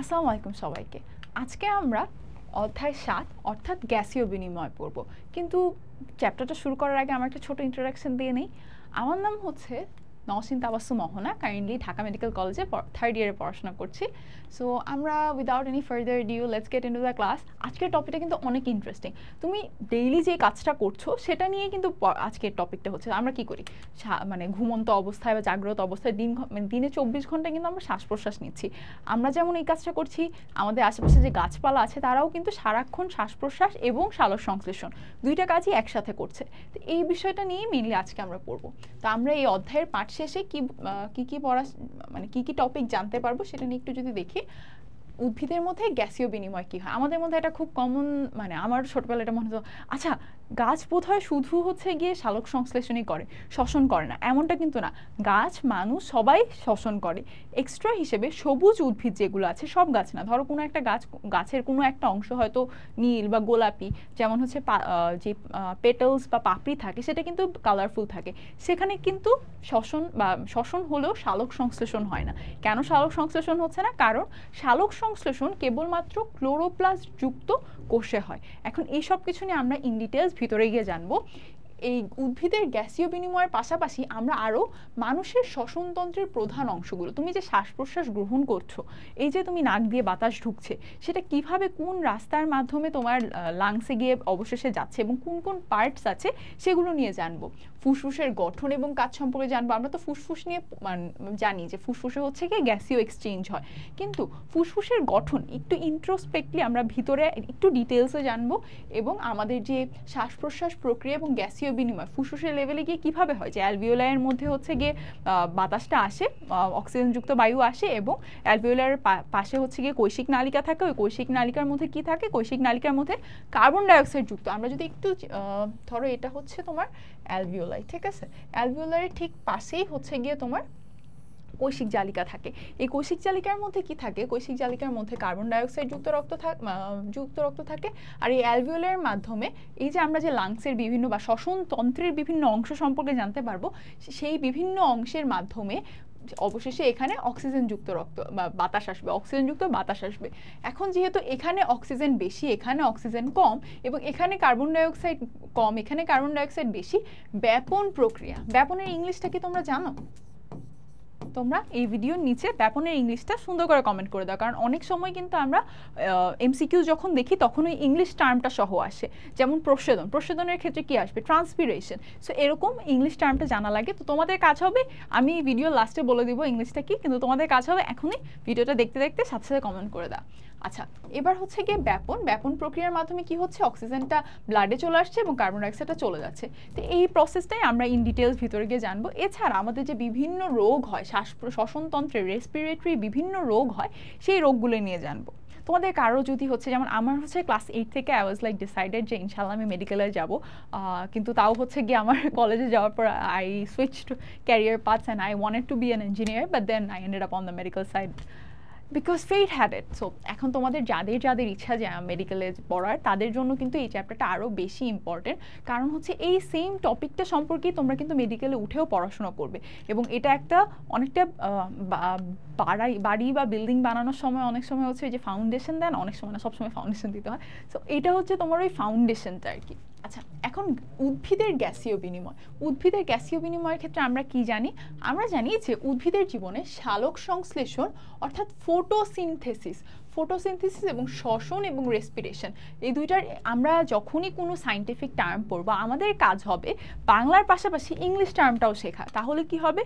আসসালামু আলাইকুম সবাইকে। আজকে আমরা অধ্যায় ৭ অর্থাৎ গ্যাসীয় বিনিময় পড়ব। কিন্তু চ্যাপ্টারটা শুরু করার আগে আমার একটা ছোট ইন্ট্রোডাকশন দিয়ে নেই। আমার নাম হচ্ছে নওশিন তাবাসসুম অহনা, কারেন্টলি ঢাকা মেডিকেল কলেজে থার্ড ইয়ারে পড়াশোনা করছি। সো আমরা without any further due let's get into the class. আজকের টপিকটা কিন্তু অনেক ইন্টারেস্টিং। তুমি ডেইলি যে কাজটা করছো সেটা নিয়ে কিন্তু আজকের টপিকটা হচ্ছে আমরা কি করি, মানে ঘুমন্ত অবস্থায় বা জাগ্রত অবস্থায় দিনে 24 ঘন্টা কিন্তু আমরা শ্বাস প্রশ্বাস নিচ্ছি। আমরা যেমন এই কাজটা করছি, আমাদের আশেপাশে যে গাছপালা আছে তারাও কিন্তু সারাক্ষণ শ্বাস প্রশ্বাস এবং সালোক সংশ্লেষণ দুইটা কাজই একসাথে করছে। তো এই বিষয়টা নিয়ে মেইনলি আজকে আমরা পড়বো। তো আমরা এই অধ্যায়ের পাঠ শেষে কি পড়া, মানে কি টপিক জানতে পারবো সেটা নিয়ে একটু যদি দেখি। উদ্ভিদের মধ্যে গ্যাসীয় বিনিময় কি হয়, আমাদের মধ্যে এটা খুব কমন, মানে আমার ছোটবেলায় এটা মনে হতো আচ্ছা গাছ বোধহয় শুধু হচ্ছে গিয়ে সালোক সংশ্লেষণই করে, শ্বসন করে না, এমনটা কিন্তু না। গাছ মানুষ সবাই শ্বসন করে। এক্সট্রা হিসেবে সবুজ উদ্ভিদ যেগুলো আছে, সব গাছ না, ধরো কোনো একটা গাছের কোনো একটা অংশ হয়তো নীল বা গোলাপি, যেমন হচ্ছে যে পেটালস বা পাপড়ি থাকে সেটা কিন্তু কালারফুল থাকে, সেখানে কিন্তু শ্বসন হলেও সালোক সংশ্লেষণ হয় না। কেন সালোক সংশ্লেষণ হচ্ছে না? কারণ সালোক সংশ্লেষণ কেবলমাত্র ক্লোরোপ্লাস্ট যুক্ত কোষে হয়। এখন এই সব কিছু নিয়ে আমরা ইন ডিটেলস ভিতরে গিয়ে জানবো। এই উদ্ভিদের গ্যাসীয় বিনিময়ের পাশাপাশি আমরা আরও মানুষের শ্বসনতন্ত্রের প্রধান অংশগুলো, তুমি যে শ্বাস প্রশ্বাস গ্রহণ করছো, এই যে তুমি নাক দিয়ে বাতাস ঢুকছে, সেটা কিভাবে কোন রাস্তার মাধ্যমে তোমার লাংসে গিয়ে অবশেষে যাচ্ছে এবং কোন কোন পার্টস আছে সেগুলো নিয়ে জানবো। ফুসফুসের গঠন এবং কাজ সম্পর্কে জানবো। আমরা তো ফুসফুস নিয়ে জানি যে ফুসফুসে হচ্ছে কি গ্যাসীয় এক্সচেঞ্জ হয়, কিন্তু ফুসফুসের গঠন একটু ইন্ট্রোস্পেক্টলি আমরা ভিতরে একটু ডিটেলসে জানবো। এবং আমাদের যে শ্বাস প্রশ্বাস প্রক্রিয়া এবং গ্যাসীয় বিনিময় ফুসফুসের লেভেলে গিয়ে কিভাবে হয়, যে অ্যালভিওলারের মধ্যে হচ্ছে গিয়ে বাতাসটা আসে, অক্সিজেনযুক্ত বায়ু আসে, এবং অ্যালভিওলারের পাশে হচ্ছে গিয়ে কৈশিক নালিকা থাকে। ওই কৈশিক নালিকার মধ্যে কি থাকে? কৈশিক নালিকার মধ্যে কার্বন ডাইঅক্সাইড যুক্ত। আমরা যদি একটু ধরো এটা হচ্ছে তোমার অ্যালভিওলাই, ঠিক আছে, অ্যালভিওলারের ঠিক পাশেই হচ্ছে গিয়ে তোমার কৈশিক জালিকা থাকে। এই কৈশিক জালিকার মধ্যে কি থাকে? কৈশিক জালিকার মধ্যে কার্বন ডাইঅক্সাইড যুক্ত রক্ত থাকে। আর এই অ্যালভিওলারের মাধ্যমে এই যে আমরা যে লাংসের বিভিন্ন বা শ্বসন তন্ত্রের বিভিন্ন অংশ সম্পর্কে জানতে পারবো, সেই বিভিন্ন অংশের মাধ্যমে অবশেষে এখানে অক্সিজেনযুক্ত বা বাতাস আসবে, অক্সিজেনযুক্ত বাতাস আসবে। এখন যেহেতু এখানে অক্সিজেন বেশি, এখানে অক্সিজেন কম, এবং এখানে কার্বন ডাইঅক্সাইড কম, এখানে কার্বন ডাইঅক্সাইড বেশি, ব্যাপন প্রক্রিয়া। ব্যাপনের ইংলিশটা কি তোমরা জানো? তোমরা এই ভিডিওর নিচে ব্যাপনের ইংলিশটা সুন্দর করে কমেন্ট করে দাও, কারণ অনেক সময় কিন্তু আমরা এমসিকিউ যখন দেখি তখন ওই ইংলিশ টার্মটা সহ আসে। যেমন প্রস্বেদনের ক্ষেত্রে কি আসবে? ট্রান্সপিরেশন। সো এরকম ইংলিশ টার্মটা জানা লাগে। তো তোমাদের কাজ হবে, আমি ভিডিও লাস্টে বলে দিব ইংলিশটা কি, কিন্তু তোমাদের কাজ হবে এখনই ভিডিওটা দেখতে দেখতে সাথে সাথে কমেন্ট করে দাও। আচ্ছা, এবার হচ্ছে গিয়ে ব্যাপন প্রক্রিয়ার মাধ্যমে কি হচ্ছে? অক্সিজেনটা ব্লাডে চলে আসছে এবং কার্বন ডাইঅক্সাইডটা চলে যাচ্ছে। তো এই প্রসেসটাই আমরা ইন ডিটেলস ভিতরে গিয়ে জানবো। এছাড়া আমাদের যে বিভিন্ন রোগ হয়, শ্বসনতন্ত্রের রেসপিরেটরি বিভিন্ন রোগ হয়, সেই রোগগুলো নিয়ে জানবো। তোমাদের কারো যদি হচ্ছে, যেমন আমার হচ্ছে ক্লাস 8 থেকে আই ওয়াজ লাইক ডিসাইডেড যে ইনশাল্লাহ আমি মেডিকেলে যাব, কিন্তু তাও হচ্ছে গিয়ে আমার কলেজে যাওয়ার পর I switched career paths and I wanted to be an engineer, but then I ended up on the medical side because fate had it. So এখন তোমাদের যাদের ইচ্ছা যে মেডিকেলে পড়ার, তাদের জন্য কিন্তু এই চ্যাপ্টারটা আরও বেশি ইম্পর্টেন্ট, কারণ হচ্ছে এই সেম টপিকটা সম্পর্কেই তোমরা কিন্তু মেডিকেলে উঠেও পড়াশোনা করবে। এবং এটা একটা অনেকটা বাড়ি বা বিল্ডিং বানানোর সময় অনেক সময় হচ্ছে যে ফাউন্ডেশন দেন, অনেক সময় না, সবসময় ফাউন্ডেশন দিতে হয়। সো এটা হচ্ছে তোমার ওই ফাউন্ডেশনটা আর কি। আচ্ছা, এখন উদ্ভিদের গ্যাসীয় বিনিময়ের ক্ষেত্রে আমরা কি জানি? আমরা জানি যে উদ্ভিদের জীবনে সালোক সংশ্লেষণ অর্থাৎ ফটোসিনথেসিস এবং শ্বসন এবং রেসপিরেশন, এই দুইটার আমরা যখনই কোনো সায়েন্টিফিক টার্ম পড়বো, আমাদের কাজ হবে বাংলার পাশাপাশি ইংলিশ টার্মটাও শেখা। তাহলে কি হবে?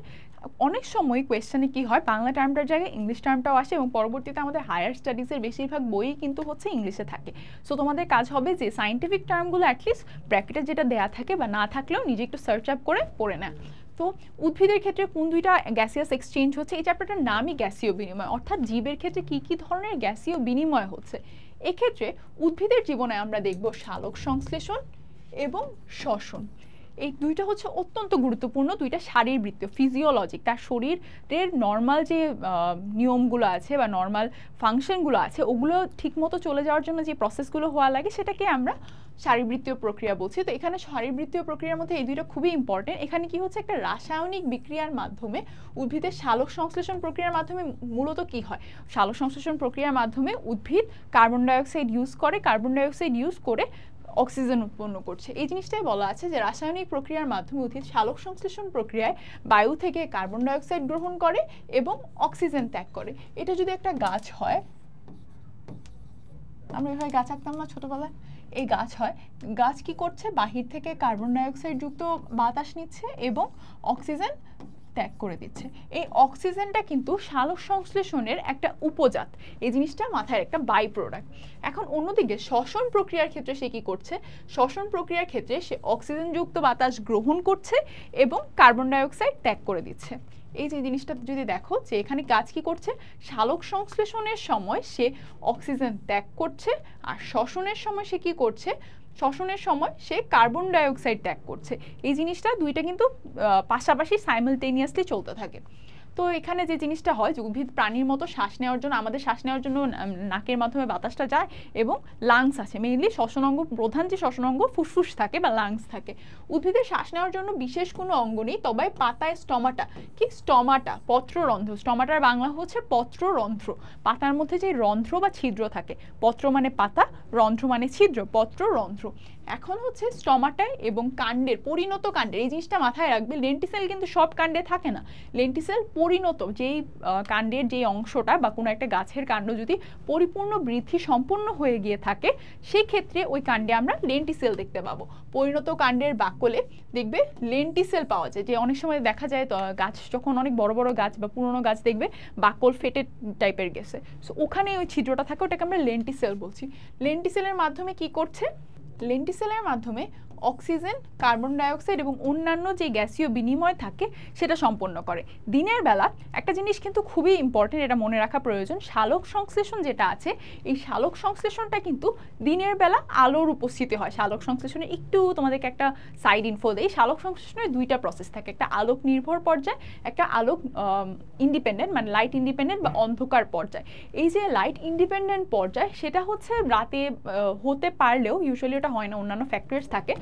অনেক সময় কোয়েশ্চেনে কি হয়, বাংলা টার্মটার জায়গায় ইংলিশ টার্মটাও আসে, এবং পরবর্তীতে আমাদের হায়ার স্টাডিজের বেশিরভাগ বইই কিন্তু হচ্ছে ইংলিশে থাকে। সো তোমাদের কাজ হবে যে সায়েন্টিফিক টার্মগুলো অ্যাটলিস্ট ব্র্যাকেটে যেটা দেয়া থাকে বা না থাকলেও নিজে একটু সার্চ আপ করে পড়ে নেয়। তো উদ্ভিদের ক্ষেত্রে কোন দুইটা গ্যাসিয়াস এক্সচেঞ্জ হচ্ছে, এই চ্যাপ্টারটার নামই গ্যাসীয় বিনিময়, অর্থাৎ জীবের ক্ষেত্রে কি ধরনের গ্যাসীয় বিনিময় হচ্ছে। এক্ষেত্রে উদ্ভিদের জীবনে আমরা দেখব সালোক সংশ্লেষণ এবং শ্বসন। এই দুইটা হচ্ছে অত্যন্ত গুরুত্বপূর্ণ দুইটা শারীরবৃত্তীয় ফিজিওলজিক, তার শরীরের নর্মাল যে নিয়মগুলো আছে বা নর্মাল ফাংশনগুলো আছে ওগুলো ঠিকমতো চলে যাওয়ার জন্য যে প্রসেসগুলো হওয়া লাগে সেটাকে আমরা শারীরবৃত্তীয় প্রক্রিয়া বলছি। তো এখানে শারীরবৃত্তীয় প্রক্রিয়ার মধ্যে এই দুইটা খুবই ইম্পর্টেন্ট। এখানে কি হচ্ছে, একটা রাসায়নিক বিক্রিয়ার মাধ্যমে উদ্ভিদের সালোক সংশ্লেষণ প্রক্রিয়ার মাধ্যমে মূলত কি হয়, সালোক সংশ্লেষণ প্রক্রিয়ার মাধ্যমে উদ্ভিদ কার্বন ডাইঅক্সাইড ইউজ করে, কার্বন ডাইঅক্সাইড ইউজ করে অক্সিজেন উৎপন্ন করছে। এই জিনিসটাই বলা আছে যে রাসায়নিক প্রক্রিয়ার মাধ্যমে উদ্ভিদ সালোক সংশ্লেষণ প্রক্রিয়ায় বায়ু থেকে কার্বন ডাইঅক্সাইড গ্রহণ করে এবং অক্সিজেন ত্যাগ করে। এটা যদি একটা গাছ হয়, আমরা এভাবে গাছ আঁকতাম না ছোটবেলায়, এই গাছ হয়, গাছ কি করছে, বাহির থেকে কার্বন ডাইঅক্সাইড যুক্ত বাতাস নিচ্ছে এবং অক্সিজেন ত্যাগ করে দিচ্ছে। এই অক্সিজেনটা কিন্তু সালোক সংশ্লেষণের একটা উপজাত, এই জিনিসটা মাথায় একটা বাই প্রোডাক্ট। এখন অন্যদিকে শ্বসন প্রক্রিয়ার ক্ষেত্রে সে কি করছে, শ্বসন প্রক্রিয়ার ক্ষেত্রে সে অক্সিজেনযুক্ত বাতাস গ্রহণ করছে এবং কার্বন ডাইঅক্সাইড ত্যাগ করে দিচ্ছে। এই যে জিনিসটা যদি দেখো যে এখানে গাছ কি করছে, সালোক সংশ্লেষণের সময় সে অক্সিজেন ত্যাগ করছে, আর শ্বসনের সময় সে কি করছে, শ্বসনের সময় সে কার্বন ডাইঅক্সাইড ত্যাগ করছে। এই জিনিসটা দুইটা কিন্তু পাশাপাশি সাইমালটেনিয়াসলি চলতে থাকে। তো এখানে যে জিনিসটা হয় যে উদ্ভিদ প্রাণীর মতো শ্বাস নেওয়ার জন্য, আমাদের শ্বাস নেওয়ার জন্য নাকের মাধ্যমে বাতাসটা যায় এবং লাংস আছে, মেইনলি শ্বসন অঙ্গ, প্রধান যে শ্বসন অঙ্গ ফুসফুস থাকে বা লাংস থাকে। উদ্ভিদের শ্বাস নেওয়ার জন্য বিশেষ কোনো অঙ্গ নেই, তবে পাতায় স্টমাটা, কি স্টমাটা, পত্ররন্ধ্র, স্টমাটার বাংলা হচ্ছে পত্ররন্ধ্র, পাতার মধ্যে যে রন্ধ্র বা ছিদ্র থাকে, পত্র মানে পাতা, রন্ধ্র মানে ছিদ্র, পত্ররন্ধ্র। এখন হচ্ছে স্টমাটায় এবং কাণ্ডের, পরিণত কাণ্ডের, এই জিনিসটা মাথায় রাখবে, লেন্টিসেল কিন্তু সব কাণ্ডে থাকে না, লেন্টিসেল পরিণত যেই কাণ্ডের যে অংশটা বা কোনো একটা গাছের কাণ্ড যদি পরিপূর্ণ বৃদ্ধি সম্পন্ন হয়ে গিয়ে থাকে সেই ক্ষেত্রে ওই কাণ্ডে আমরা লেন্টিসেল দেখতে পাবো। পরিণত কাণ্ডের বাকলে দেখবে লেন্টিসেল পাওয়া যায়, যে অনেক সময় দেখা যায় গাছ যখন অনেক বড় বড় গাছ বা পুরনো গাছ দেখবে বাকল ফেটে টাইপের গেছে, সো ওখানে ওই ছিদ্রটা থাকে, ওটাকে আমরা লেন্টিসেল বলছি। লেন্টিসেলের মাধ্যমে কি করছে, লেন্টিসেলের মাধ্যমে অক্সিজেন, কার্বন ডাইঅক্সাইড এবং অন্যান্য যে গ্যাসীয় বিনিময় থাকে সেটা সম্পন্ন করে। দিনের বেলা একটা জিনিস কিন্তু খুবই ইম্পর্টেন্ট, এটা মনে রাখা প্রয়োজন, সালোক সংশ্লেষণ যেটা আছে এই সালোক সংশ্লেষণটা কিন্তু দিনের বেলা আলোর উপস্থিতি হয়। সালোক সংশ্লেষণে একটু তোমাদেরকে একটা সাইড ইনফো দেই, সালোক সংশ্লেষণের দুইটা প্রসেস থাকে, একটা আলোক নির্ভর পর্যায়, একটা আলোক ইন্ডিপেন্ডেন্ট মানে লাইট ইন্ডিপেন্ডেন্ট বা অন্ধকার পর্যায়। এই যে লাইট ইন্ডিপেন্ডেন্ট পর্যায় সেটা হচ্ছে রাতে হতে পারলেও ইউজুয়ালি ওটা হয় না, অন্যান্য ফ্যাক্টরস থাকে,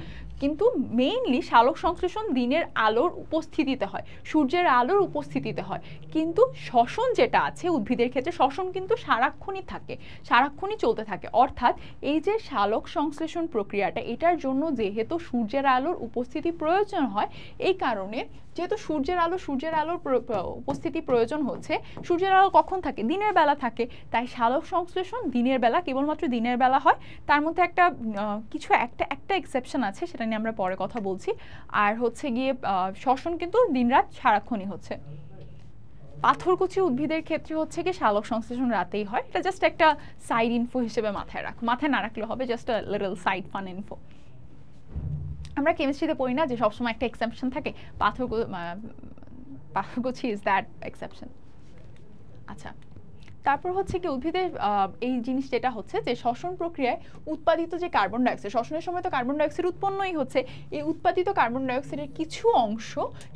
কিন্তু মেইনলি সালোক সংশ্লেষণ দিনের আলোর উপস্থিতিতে হয়, সূর্যের আলোর উপস্থিতিতে হয়। কিন্তু শ্বসন যেটা আছে উদ্ভিদের ক্ষেত্রে, শ্বসন কিন্তু সারাক্ষণই থাকে, সারাক্ষণই চলতে থাকে। অর্থাৎ এই যে সালোক সংশ্লেষণ প্রক্রিয়াটা, এটার জন্য যেহেতু সূর্যের আলোর উপস্থিতি প্রয়োজন হয়, এই কারণে যেহেতু সূর্যের আলোর উপস্থিতি প্রয়োজন হচ্ছে, সূর্যের আলো কখন থাকে, দিনের বেলা থাকে, তাই সালোক সংশ্লেষণ দিনের বেলা, কেবলমাত্র দিনের বেলা হয়। তার মধ্যে একটা একটা এক্সেপশন আছে, সেটা নিয়ে আমরা পরে কথা বলছি। আর হচ্ছে গিয়ে শ্বসন কিন্তু দিনরাত সারাক্ষণই হচ্ছে। পাথরকুচি উদ্ভিদের ক্ষেত্রে হচ্ছে কি সালোক সংশ্লেষণ রাতেই হয়, এটা জাস্ট একটা সাইড ইনফো হিসেবে মাথায় না রাখলে হবে, just a little side fun info. আমরা কেমিস্ট্রিতে পড়ি না যে সবসময় একটা এক্সেপশন থাকে, পাথরকুচি ইজ দ্যাট এক্সেপশন। আচ্ছা, তারপর হচ্ছে কি উদ্ভিদের এই জিনিস যেটা হচ্ছে যে শ্বসন প্রক্রিয়ায় উৎপাদিত যে কার্বন ডাইঅক্সাইড, শ্বসনের সময় তো কার্বন ডাইঅক্সাইড উৎপন্নই হচ্ছে, এই উৎপাদিত কার্বন ডাইঅক্সাইডের কিছু অংশ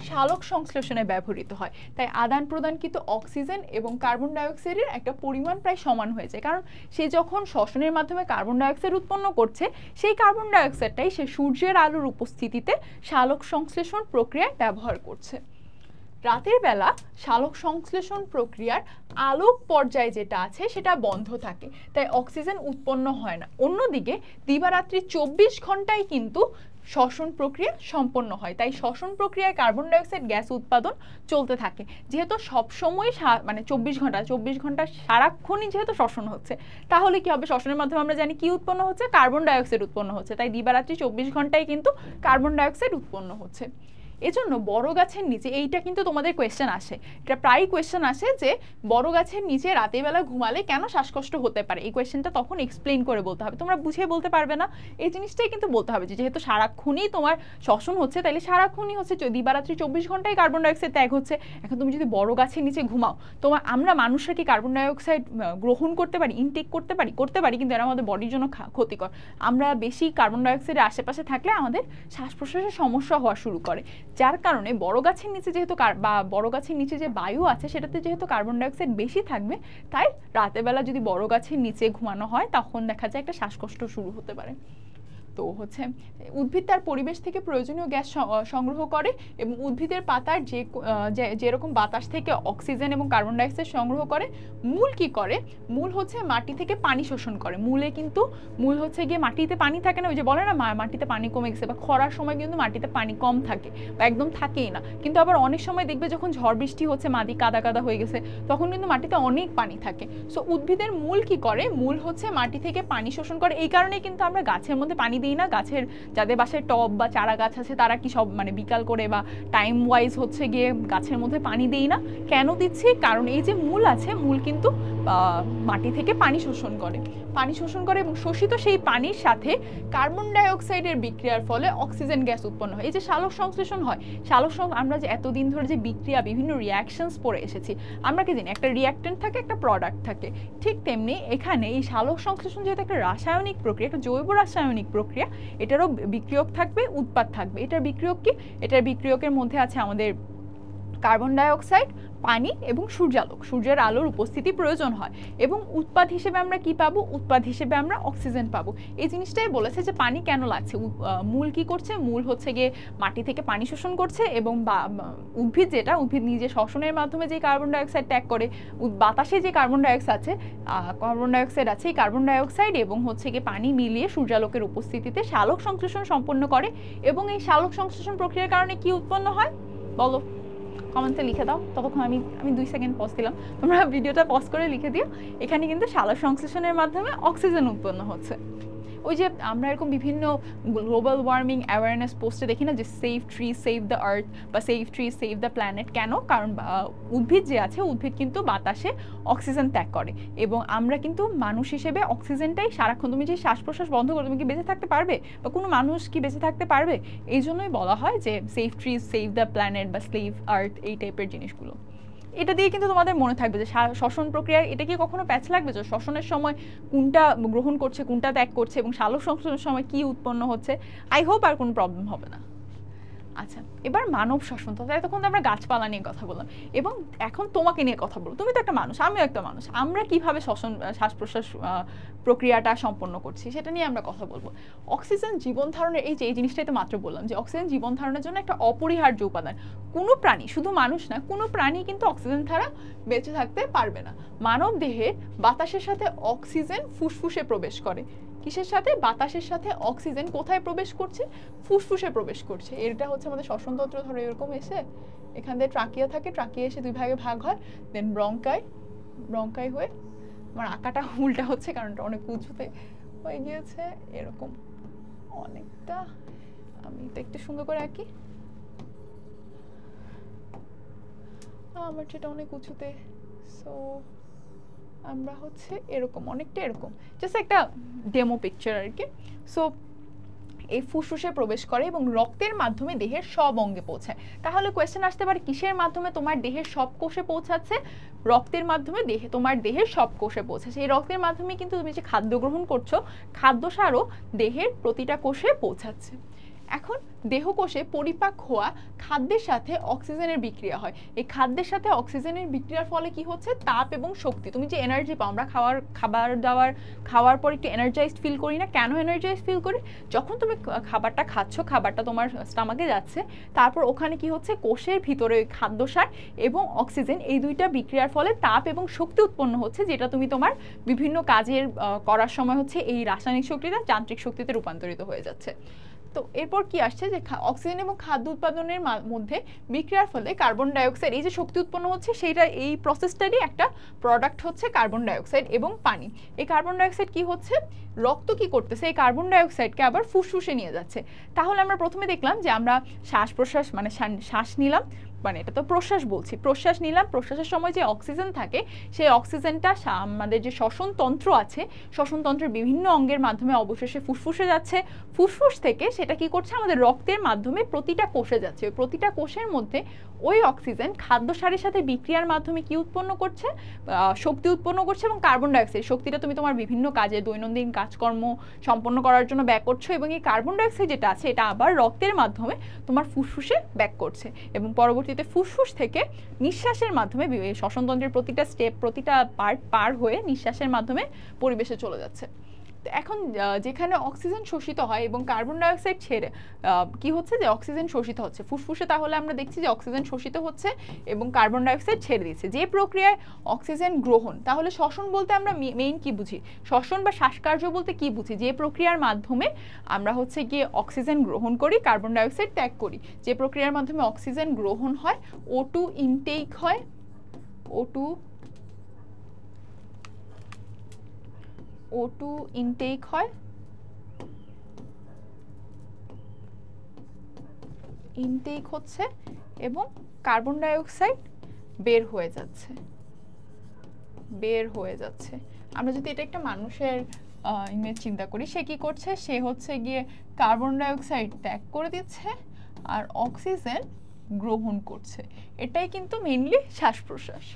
সালোক সংশ্লেষণে ব্যবহৃত হয়। তাই আদান প্রদানকৃত অক্সিজেন এবং কার্বন ডাইঅক্সাইডের একটা পরিমাণ প্রায় সমান হয়ে যায়, কারণ সে যখন শ্বসনের মাধ্যমে কার্বন ডাইঅক্সাইড উৎপন্ন করছে সেই কার্বন ডাইঅক্সাইডটাই সে সূর্যের আলোর উপস্থিতিতে সালোক সংশ্লেষণ প্রক্রিয়ায় ব্যবহার করছে। রাতের বেলা সালোক সংশ্লেষণ প্রক্রিয়ার আলোক পর্যায় যেটা আছে সেটা বন্ধ থাকে, তাই অক্সিজেন উৎপন্ন হয় না। অন্যদিকে দিবারাত্রি 24 ঘন্টায় কিন্তু শ্বসন প্রক্রিয়া সম্পন্ন হয়, তাই শ্বসন প্রক্রিয়ায় কার্বন ডাইঅক্সাইড গ্যাস উৎপাদন চলতে থাকে। যেহেতু সবসময় মানে 24 ঘন্টা সারাক্ষণই যেহেতু শ্বসন হচ্ছে, তাহলে কি হবে, শ্বসনের মাধ্যমে আমরা জানি কি উৎপন্ন হচ্ছে, কার্বন ডাইঅক্সাইড উৎপন্ন হচ্ছে, তাই দিবারাত্রি 24 ঘন্টায় কিন্তু কার্বন ডাইঅক্সাইড উৎপন্ন হচ্ছে। এজন্য বড় গাছের নিচে, এইটা কিন্তু তোমাদের কোয়েশ্চেন আসে, এটা প্রায় কোয়েশ্চেন আসে যে বড় গাছের নিচে রাতের বেলা ঘুমালে কেন শ্বাসকষ্ট হতে পারে। এই কোয়েশ্চেনটা তখন এক্সপ্লেইন করে বলতে হবে, তোমরা বুঝিয়ে বলতে পারবে না, এই জিনিসটাই কিন্তু বলতে হবে যে যেহেতু সারাক্ষণই তোমার শ্বসন হচ্ছে, তাহলে সারাক্ষণই হচ্ছে দিবারাত্রি 24 ঘন্টায় কার্বন ডাইঅক্সাইড ত্যাগ হচ্ছে। এখন তুমি যদি বড় গাছের নিচে ঘুমাও, আমরা মানুষরা কি কার্বন ডাইঅক্সাইড গ্রহণ করতে পারি, ইনটেক করতে পারি, কিন্তু এরা আমাদের বডির জন্য ক্ষতিকর। আমরা বেশি কার্বন ডাইঅক্সাইডের আশেপাশে থাকলে আমাদের শ্বাস প্রশ্বাসের সমস্যা হওয়া শুরু করে, যার কারণে বড় গাছের নিচে যেহেতু বড় গাছের নিচে যে বায়ু আছে সেটাতে যেহেতু কার্বন ডাইঅক্সাইড বেশি থাকবে, তাই রাতের বেলা যদি বড় গাছের নিচে ঘুমানো হয় তখন দেখা যায় একটা শ্বাসকষ্ট শুরু হতে পারে। তো হচ্ছে উদ্ভিদ তার পরিবেশ থেকে প্রয়োজনীয় গ্যাস সংগ্রহ করে এবং উদ্ভিদের পাতার যেরকম বাতাস থেকে অক্সিজেন এবং কার্বন ডাইঅক্সাইড সংগ্রহ করে। মূল কি করে, মূল হচ্ছে মাটি থেকে পানি শোষণ করে। মূল হচ্ছে গিয়ে মাটিতে পানি থাকে না, ওই যে বলে না মাটিতে পানি কমে গেছে, বা খরার সময় কিন্তু মাটিতে পানি কম থাকে বা একদম থাকেই না, কিন্তু আবার অনেক সময় দেখবে যখন ঝড় বৃষ্টি হচ্ছে মাটি কাদা কাদা হয়ে গেছে তখন কিন্তু মাটিতে অনেক পানি থাকে। সো উদ্ভিদের মূল কি করে, মূল হচ্ছে মাটি থেকে পানি শোষণ করে। এই কারণে কিন্তু আমরা গাছের মধ্যে পানি দিই না। গাছের যাদের বাসায় টব বা চারা গাছ আছে তারা কি সব বিকাল করে বা টাইম ওয়াইজ হচ্ছে গিয়ে গাছের মধ্যে পানি দেই না। কেন দিচ্ছি, কারণ এই যে মূল আছে, মূল কিন্তু মাটি থেকে পানি শোষণ করে এবং শোষিত সেই পানির সাথে কার্বন ডাইঅক্সাইডের বিক্রিয়ার ফলে অক্সিজেন গ্যাস উৎপন্ন হয়। এই যে সালোক সংশ্লেষণ হয়, আমরা যে এতদিন ধরে যে বিক্রিয়া বিভিন্ন রিয়াকশনস পড়ে এসেছি, আমরা কি জানি একটা রিয়াক্টেন্ট থাকে, একটা প্রোডাক্ট থাকে। ঠিক তেমনি এখানে এই সালোক সংশ্লেষণ যেহেতু একটা রাসায়নিক প্রক্রিয়া, একটা জৈব রাসায়নিক প্রক্রিয়া, এটারও বিক্রিয়ক থাকবে, উৎপাদ থাকবে। এটার বিক্রিয়ক কি, এটার বিক্রিয়কের মধ্যে আছে আমাদের কার্বন ডাইঅক্সাইড, পানি এবং সূর্যালোক, সূর্যের আলোর উপস্থিতি প্রয়োজন হয়। এবং উৎপাদ হিসেবে আমরা কি পাবো, উৎপাদ হিসেবে আমরা অক্সিজেন পাবো। এই জিনিসটাই বলেছে যে পানি কেন লাগছে। মূল কি করছে, মূল হচ্ছে গিয়ে মাটি থেকে পানি শোষণ করছে এবং উদ্ভিদ নিজে শ্বসনের মাধ্যমে যে কার্বন ডাইঅক্সাইড ত্যাগ করে, বাতাসে যে কার্বন ডাইঅক্সাইড আছে, এই কার্বন ডাইঅক্সাইড এবং হচ্ছে গিয়ে পানি মিলিয়ে সূর্যালোকের উপস্থিতিতে সালোক সংশ্লেষণ সম্পন্ন করে। এবং এই সালোক সংশ্লেষণ প্রক্রিয়ার কারণে কি উৎপন্ন হয় বলো, কমেন্টে লিখে দাও। ততক্ষণ আমি 2 সেকেন্ড পজ দিলাম, তোমরা ভিডিওটা পজ করে লিখে দিও। এখানে কিন্তু সালোক সংশ্লেষণের মাধ্যমে অক্সিজেন উৎপন্ন হচ্ছে। ওই যে আমরা এরকম বিভিন্ন গ্লোবাল ওয়ার্মিং অ্যাওয়ারনেস পোস্টে দেখি না যে save tree save the earth বা save tree save the planet. কেন, কারণ উদ্ভিদ যে আছে, উদ্ভিদ কিন্তু বাতাসে অক্সিজেন ত্যাগ করে এবং আমরা কিন্তু মানুষ হিসেবে অক্সিজেনটাই সারাক্ষণ, তুমি যে শ্বাস প্রশ্বাস বন্ধ করে তুমি কি বেঁচে থাকতে পারবে, বা কোনো মানুষ কি বেঁচে থাকতে পারবে? এই জন্যই বলা হয় যে save tree save the planet বা সেভ আর্থ, এই টাইপের জিনিসগুলো। এটা দিয়ে কিন্তু তোমাদের মনে থাকবে যে শ্বসন প্রক্রিয়ায় এটা কি কখনো প্যাচ লাগবে যে শ্বসনের সময় কোনটা গ্রহণ করছে কোনটা ত্যাগ করছে এবং সালোক সংশ্লেষণের সময় কি উৎপন্ন হচ্ছে। আই হোপ আর কোনো প্রবলেম হবে না। আচ্ছা, এবার মানব শ্বসন। তো এতক্ষণ আমরা গাছপালা নিয়ে কথা বললাম এবং এখন তোমাকে নিয়ে কথা বলবো। তুমি তো একটা মানুষ, আমিও একটা মানুষ, আমরা কিভাবে শ্বাস প্রশ্বাস প্রক্রিয়াটা সম্পন্ন করছি সেটা নিয়ে আমরা কথা বলবো। অক্সিজেন জীবন ধারণের, এই জিনিসটাই তো মাত্র বললাম যে অক্সিজেন জীবন ধারণের জন্য একটা অপরিহার্য উপাদান। কোনো প্রাণী, শুধু মানুষ না, কোনো প্রাণী কিন্তু অক্সিজেন ছাড়া বেঁচে থাকতে পারবে না। মানব দেহে বাতাসের সাথে অক্সিজেন ফুসফুসে প্রবেশ করে। কিসের সাথে? বাতাসের সাথে অক্সিজেন কোথায় প্রবেশ করছে? ফুসফুসে প্রবেশ করছে। এটা হচ্ছে আমাদের শ্বসনতন্ত্র। ধরো এরকম এসে এখান দিয়ে ট্রাকিয়া থাকে, ট্রাকিয়া এসে 2 ভাগে ভাগ হয়, দেন ব্রঙ্কাই হয়ে, আমার আঁকাটা উল্টা হচ্ছে কারণ অনেক উঁচুতে হয়ে গিয়েছে, এরকম অনেকটা, আমি তো একটু সুন্দর করে আঁকি, আমার যেটা অনেক উঁচুতে। সো আমরা হচ্ছে এরকম, অনেকটা এরকম, জাস্ট একটা ডেমো পিকচার আর কি। সো এই ফুসফুসে প্রবেশ করে এবং রক্তের মাধ্যমে দেহের সব অঙ্গে পৌঁছায়। তাহলে কোয়েশ্চেন আসতে পারে কিসের মাধ্যমে তোমার দেহের সব কোষে পৌঁছাচ্ছে? রক্তের মাধ্যমে তোমার দেহের সব কোষে পৌঁছাচ্ছে। এই রক্তের মাধ্যমে কিন্তু তুমি যে খাদ্য গ্রহণ করছো, খাদ্যসারও দেহের প্রতিটা কোষে পৌঁছাচ্ছে। এখন দেহকোষে পরিপাক হওয়া খাদ্যের সাথে অক্সিজেনের বিক্রিয়া হয়। এই খাদ্যের সাথে অক্সিজেনের বিক্রিয়ার ফলে কি হচ্ছে? তাপ এবং শক্তি। তুমি যে এনার্জি পাও, আমরা খাবার দাবার খাওয়ার পর একটু এনার্জাইজড ফিল করি না? কেন এনার্জাইজড ফিল করি? যখন তুমি খাবারটা খাচ্ছ, খাবারটা তোমার স্টমাকে যাচ্ছে, তারপর ওখানে কি হচ্ছে? কোষের ভিতরে খাদ্যসার এবং অক্সিজেন, এই দুইটা বিক্রিয়ার ফলে তাপ এবং শক্তি উৎপন্ন হচ্ছে, যেটা তুমি তোমার বিভিন্ন কাজের করার সময় হচ্ছে এই রাসায়নিক শক্তিটা যান্ত্রিক শক্তিতে রূপান্তরিত হয়ে যাচ্ছে। তো এরপর কি আসছে যে অক্সিজেন এবং খাদ্য উৎপাদনের মধ্যে বিক্রিয়ার ফলে কার্বন ডাইঅক্সাইড, এই যে শক্তি উৎপন্ন হচ্ছে সেইটা, এই প্রসেসটারই একটা প্রোডাক্ট হচ্ছে কার্বন ডাইঅক্সাইড এবং পানি। এই কার্বন ডাইঅক্সাইড কি হচ্ছে, রক্ত কি করতেছে, এই কার্বন ডাইঅক্সাইডকে আবার ফুসফুসে নিয়ে যাচ্ছে। তাহলে আমরা প্রথমে দেখলাম যে আমরা শ্বাস প্রশ্বাস মানে শ্বাস নিলাম, মানে এটা তো প্রশ্বাস বলছি, প্রশ্বাস নিলাম, প্রশ্বাসের সময় যে অক্সিজেন থাকে সেই অক্সিজেনটা আমাদের যে শ্বসনতন্ত্র আছে, শ্বসনতন্ত্রের বিভিন্ন অঙ্গের মাধ্যমে অবশেষে ফুসফুসে যাচ্ছে, ফুসফুস থেকে সেটা কি করছে আমাদের রক্তের মাধ্যমে প্রতিটা কোষে যাচ্ছে। ওই প্রতিটা কোষের মধ্যে ওই অক্সিজেন খাদ্য সারের সাথে বিক্রিয়ার মাধ্যমে কি উৎপন্ন করছে, শক্তি উৎপন্ন করছে, এবং কার্বন ডাইঅক্সাইড শক্তিটা তুমি তোমার বিভিন্ন কাজে দৈনন্দিন কাজকর্ম সম্পন্ন করার জন্য ব্যয় করছো, এবং এই কার্বন ডাইঅক্সাইড যেটা আছে এটা আবার রক্তের মাধ্যমে তোমার ফুসফুসে ব্যয় করছে, এবং পরবর্তীতে ফুসফুস থেকে নিঃশ্বাসের মাধ্যমে শ্বসনতন্ত্রের প্রতিটা স্টেপ, প্রতিটা পার্ট পার হয়ে নিঃশ্বাসের মাধ্যমে পরিবেশে চলে যাচ্ছে। এখন যেখানে অক্সিজেন শোষিত হয় এবং কার্বন ডাইঅক্সাইড ছেড়ে কি হচ্ছে যে অক্সিজেন শোষিত হচ্ছে ফুসফুসে, তাহলে আমরা দেখছি যে অক্সিজেন শোষিত হচ্ছে এবং কার্বন ডাইঅক্সাইড ছেড়ে দিচ্ছে। যে প্রক্রিয়ায় অক্সিজেন গ্রহণ, তাহলে শ্বসন বলতে আমরা মেইন কি বুঝি, শ্বসন বা শ্বাসকার্য বলতে কি বুঝি, যে প্রক্রিয়ার মাধ্যমে আমরা হচ্ছে গিয়ে অক্সিজেন গ্রহণ করি, কার্বন ডাইঅক্সাইড ত্যাগ করি। যে প্রক্রিয়ার মাধ্যমে অক্সিজেন গ্রহণ হয়, O2 ইনটেক হয়, O2 ইনটেক হয়, ইনটেক হচ্ছে এবং কার্বন ডাইঅক্সাইড বের হয়ে যাচ্ছে। আমরা যদি এটা একটা মানুষের ইমেজ চিন্তা করি, সে কি করছে, সে হচ্ছে গিয়ে কার্বন ডাইঅক্সাইড ত্যাগ করে দিচ্ছে আর অক্সিজেন গ্রহণ করছে। এটাই কিন্তু মেইনলি শ্বাস প্রশ্বাস।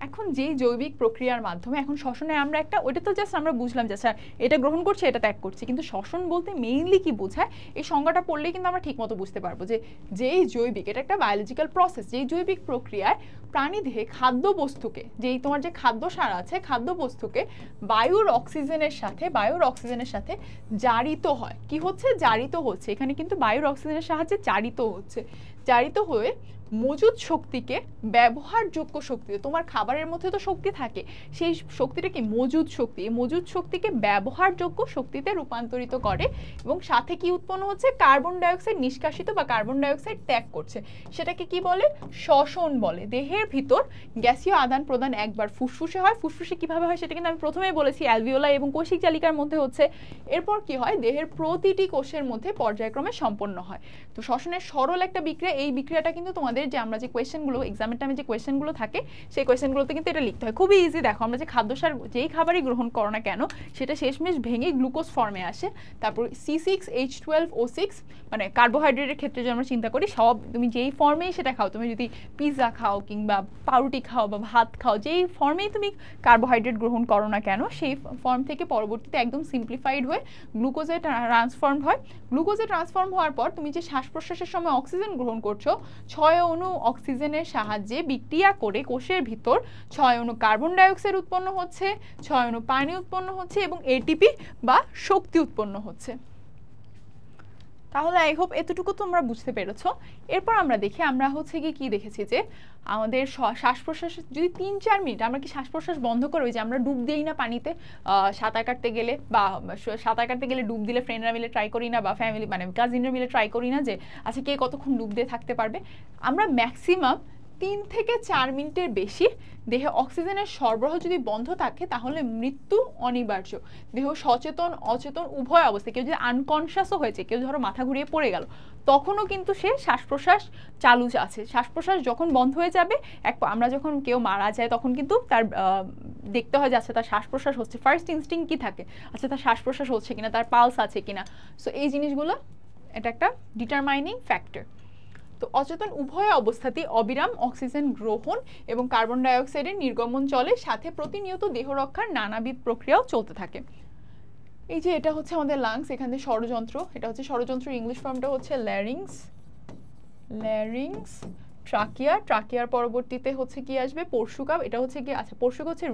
এখন যেই জৈবিক প্রক্রিয়ার মাধ্যমে, এখন শ্বসনে আমরা একটা, ওইটা তো জাস্ট আমরা বুঝলাম যে স্যার এটা গ্রহণ করছে এটা ত্যাগ করছে, কিন্তু শ্বসন বলতে মেইনলি কি বোঝায় এই সংজ্ঞাটা পড়লেই কিন্তু আমরা ঠিকমতো বুঝতে পারবো যে যেই জৈবিক, এটা একটা বায়োলজিক্যাল প্রসেস, যেই জৈবিক প্রক্রিয়ায় প্রাণীদেহে খাদ্যবস্তুকে, যেই তোমার যে খাদ্য সার আছে খাদ্যবস্তুকে বায়ুর অক্সিজেনের সাথে জারিত হয়। কি হচ্ছে, জারিত হচ্ছে, এখানে কিন্তু বায়ুর অক্সিজেনের সাহায্যে জারিত হয়ে মজুদ শক্তিকে ব্যবহারযোগ্য শক্তি, তোমার খাবারের মধ্যে তো শক্তি থাকে, সেই শক্তিটা কি মজুদ শক্তি, এই মজুদ শক্তিকে ব্যবহারযোগ্য শক্তিতে রূপান্তরিত করে, এবং সাথে কি উৎপন্ন হচ্ছে, কার্বন ডাইঅক্সাইড নিষ্কাশিত বা কার্বন ডাইঅক্সাইড ত্যাগ করছে। সেটাকে কি বলে, শ্বসন বলে। দেহের ভিতর গ্যাসীয় আদান প্রদান একবার ফুসফুসে হয়। ফুসফুসে কিভাবে হয় সেটা কিন্তু আমি প্রথমেই বলেছি, অ্যালভিওলাই এবং কৈশিক জালিকার মধ্যে হচ্ছে। এরপর কি হয়, দেহের প্রতিটি কোষের মধ্যে পর্যায়ক্রমে সম্পন্ন হয়। তো শ্বসনের সরল একটা বিক্রিয়া, এই বিক্রিয়াটা কিন্তু তোমাদের যে আমরা যে কোয়েশ্চেনগুলো এক্সামের টাইমে যে কোয়েশ্চেনগুলো থাকে সেই কোয়েশ্চেনগুলোতে কিন্তু এটা লিখতে হয়। খুবই ইজি, দেখো আমরা যে খাদ্য সার যেই খাবারই গ্রহণ করো না কেন সেটা শেষমেশ ভেঙে গ্লুকোজ ফর্মে আসে। তারপর C6H12O6, মানে কার্বোহাইড্রেটের ক্ষেত্রে যদি আমরা চিন্তা করি, সব তুমি যেই ফর্মেই সেটা খাও, তুমি যদি পিৎজা খাও কিংবা পাউরুটি খাও বা ভাত খাও, যেই ফর্মেই তুমি কার্বোহাইড্রেট গ্রহণ করো না কেন, সেই ফর্ম থেকে পরবর্তীতে একদম সিম্পলিফাইড হয়ে গ্লুকোজে ট্রান্সফর্ম হয়। গ্লুকোজে ট্রান্সফর্ম হওয়ার পর তুমি যে শ্বাস প্রশ্বাসের সময় অক্সিজেন গ্রহণ করছো, 6 অণু অক্সিজেনের সাহায্যে বিক্রিয়া করে কোষের ভিতর 6 অণু কার্বন ডাইঅক্সাইড উৎপন্ন হচ্ছে, 6 অণু পানি উৎপন্ন হচ্ছে এবং এটিপি বা শক্তি উৎপন্ন হচ্ছে। তাহলে আই হোপ এতটুকু তোমরা বুঝতে পেরেছো। এরপর আমরা দেখি, আমরা হচ্ছে কি দেখেছি যে আমাদের শ্বাস প্রশ্বাস যদি 3-4 মিনিট আমরা কি শ্বাস প্রশ্বাস বন্ধ করে, ওই যে আমরা ডুব দিই না পানিতে সাঁতার কাটতে গেলে, বা সাঁতার কাটতে গেলে ডুব দিলে ফ্রেন্ডরা মিলে ট্রাই করি না, বা ফ্যামিলি মানে কাজিনরা মিলে ট্রাই করি না যে আচ্ছা কে কতক্ষণ ডুব দিয়ে থাকতে পারবে। আমরা ম্যাক্সিমাম 3 থেকে 4 মিনিটের বেশি দেহে অক্সিজেনের সরবরাহ যদি বন্ধ থাকে তাহলে মৃত্যু অনিবার্য। দেহ সচেতন অচেতন উভয় অবস্থায়, কেউ যদি আনকনশাসও হয়েছে, কেউ ধরো মাথা ঘুরিয়ে পড়ে গেল, তখনও কিন্তু সে শ্বাস প্রশ্বাস চালু আছে। শ্বাস প্রশ্বাস যখন বন্ধ হয়ে যাবে, আমরা যখন কেউ মারা যায় তখন কিন্তু তার দেখতে হয় যে আচ্ছা তার শ্বাস প্রশ্বাস হচ্ছে, ফার্স্ট ইনস্টিংক্ট কি থাকে, আচ্ছা তার শ্বাস প্রশ্বাস হচ্ছে কিনা, তার পালস আছে কিনা। সো এই জিনিসগুলো এটা একটা ডিটারমাইনিং ফ্যাক্টর। তো অচেতন উভয় অবস্থাতেই অবিরাম অক্সিজেন গ্রহণ এবং কার্বন ডাইঅক্সাইডের নির্গমন চলে, সাথে প্রতিনিয়ত দেহ রক্ষার নানাবিধ প্রক্রিয়াও চলতে থাকে। এই যে এটা হচ্ছে আমাদের লাংস, এখান থেকে ষড়যন্ত্র, এটা হচ্ছে ষড়যন্ত্রের ইংলিশ ফর্মটা হচ্ছে ল্যারিংস, ট্রাকিয়ার পরবর্তীতে হচ্ছে কি আসবে, পরশুকা, এটা হচ্ছে কি, আচ্ছা পরশুকা হচ্ছে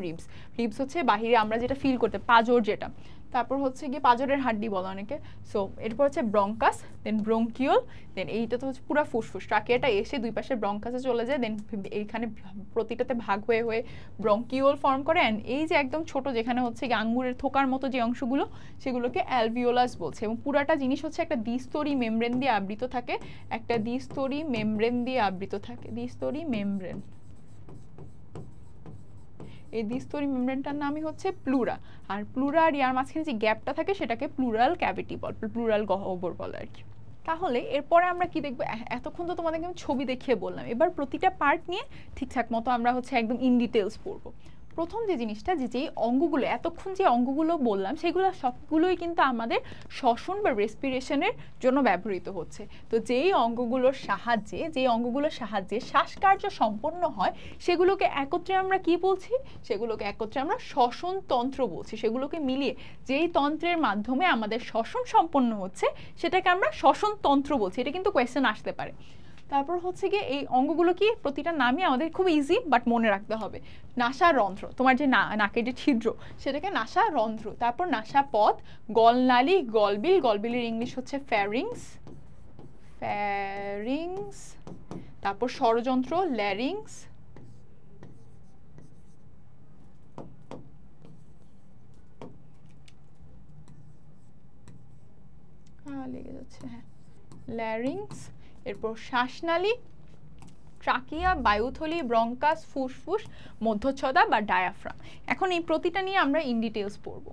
রিবস হচ্ছে বাহিরে আমরা যেটা ফিল করতে, পাঁজর যেটা, তারপর হচ্ছে গিয়ে পাঁজরের হাড্ডি বলে অনেকে। সো এরপর হচ্ছে ব্রঙ্কাস, দেন ব্রঙ্কিওল, দেন এইটা তো হচ্ছে পুরো ফুসফুস, ট্রাকিয়াটা এসে দুই পাশে ব্রঙ্কাসে চলে যায়, দেন এইখানে প্রতিটাতে ভাগ হয়ে হয়ে ব্রঙ্কিওল ফর্ম করে। অ্যান্ড এই যে একদম ছোট যেখানে হচ্ছে গিয়ে আঙ্গুরের থোকার মতো যে অংশগুলো সেগুলোকে অ্যালভিওলাস বলছে। এবং পুরাটা জিনিস হচ্ছে একটা দ্বিস্তরী মেমব্রেন দিয়ে আবৃত থাকে, একটা দ্বিস্তরী মেমব্রেন দিয়ে আবৃত থাকে, দ্বিস্তরী মেমব্রেন। এই দ্বিস্তরী মেমব্রেনটার নামই হচ্ছে প্লুরা। আর প্লুরা আর ইয়ার মাঝখানে যে গ্যাপটা থাকে সেটাকে প্লুরাল ক্যাভিটি বল, প্লুরাল গহ্বর বলে আর কি। তাহলে এরপরে আমরা কি দেখবো, এতক্ষণ তো তোমাদেরকে আমি ছবি দেখিয়ে বললাম, এবার প্রতিটা পার্ট নিয়ে ঠিকঠাক মতো আমরা হচ্ছে একদম ইন ডিটেলস পড়বো। প্রথম যে জিনিসটা, যেই অঙ্গগুলো এতক্ষণ যে অঙ্গগুলো বললাম সেগুলো সবগুলোই কিন্তু আমাদের শ্বসন বা রেসপিরেশনের জন্য ব্যবহৃত হচ্ছে। তো যেই অঙ্গগুলোর সাহায্যে শ্বাসকার্য সম্পন্ন হয় সেগুলোকে একত্রে আমরা কি বলছি, সেগুলোকে একত্রে আমরা শ্বসন তন্ত্র বলছি। সেগুলোকে মিলিয়ে যেই তন্ত্রের মাধ্যমে আমাদের শ্বসন সম্পন্ন হচ্ছে সেটাকে আমরা শ্বসন তন্ত্র বলছি। এটা কিন্তু কোয়েশ্চেন আসতে পারে। তারপর হচ্ছে গিয়ে এই অঙ্গগুলো কি, প্রতিটা নামই আমাদের খুব ইজি বাট মনে রাখতে হবে। নাসারন্ধ্র, তোমার যে নাকের যে ছিদ্র সেটাকে নাসারন্ধ্র। তারপর নাসাপথ, গলনালী, গলবিল, গলবিলের ইংলিশ হচ্ছে ফ্যারিংস, ফ্যারিংস। তারপর স্বরযন্ত্র, ল্যারিংস। লেগে যাচ্ছে, হ্যাঁ, ল্যারিংস। এরপর শ্বাসনালী, ট্রাকিয়া, বায়ুথলি, ব্রঙ্কাস, ফুসফুস, মধ্যচ্ছদা বা ডায়াফ্রাম। এখন এই প্রতিটা নিয়ে আমরা ইন ডিটেলস পড়ব।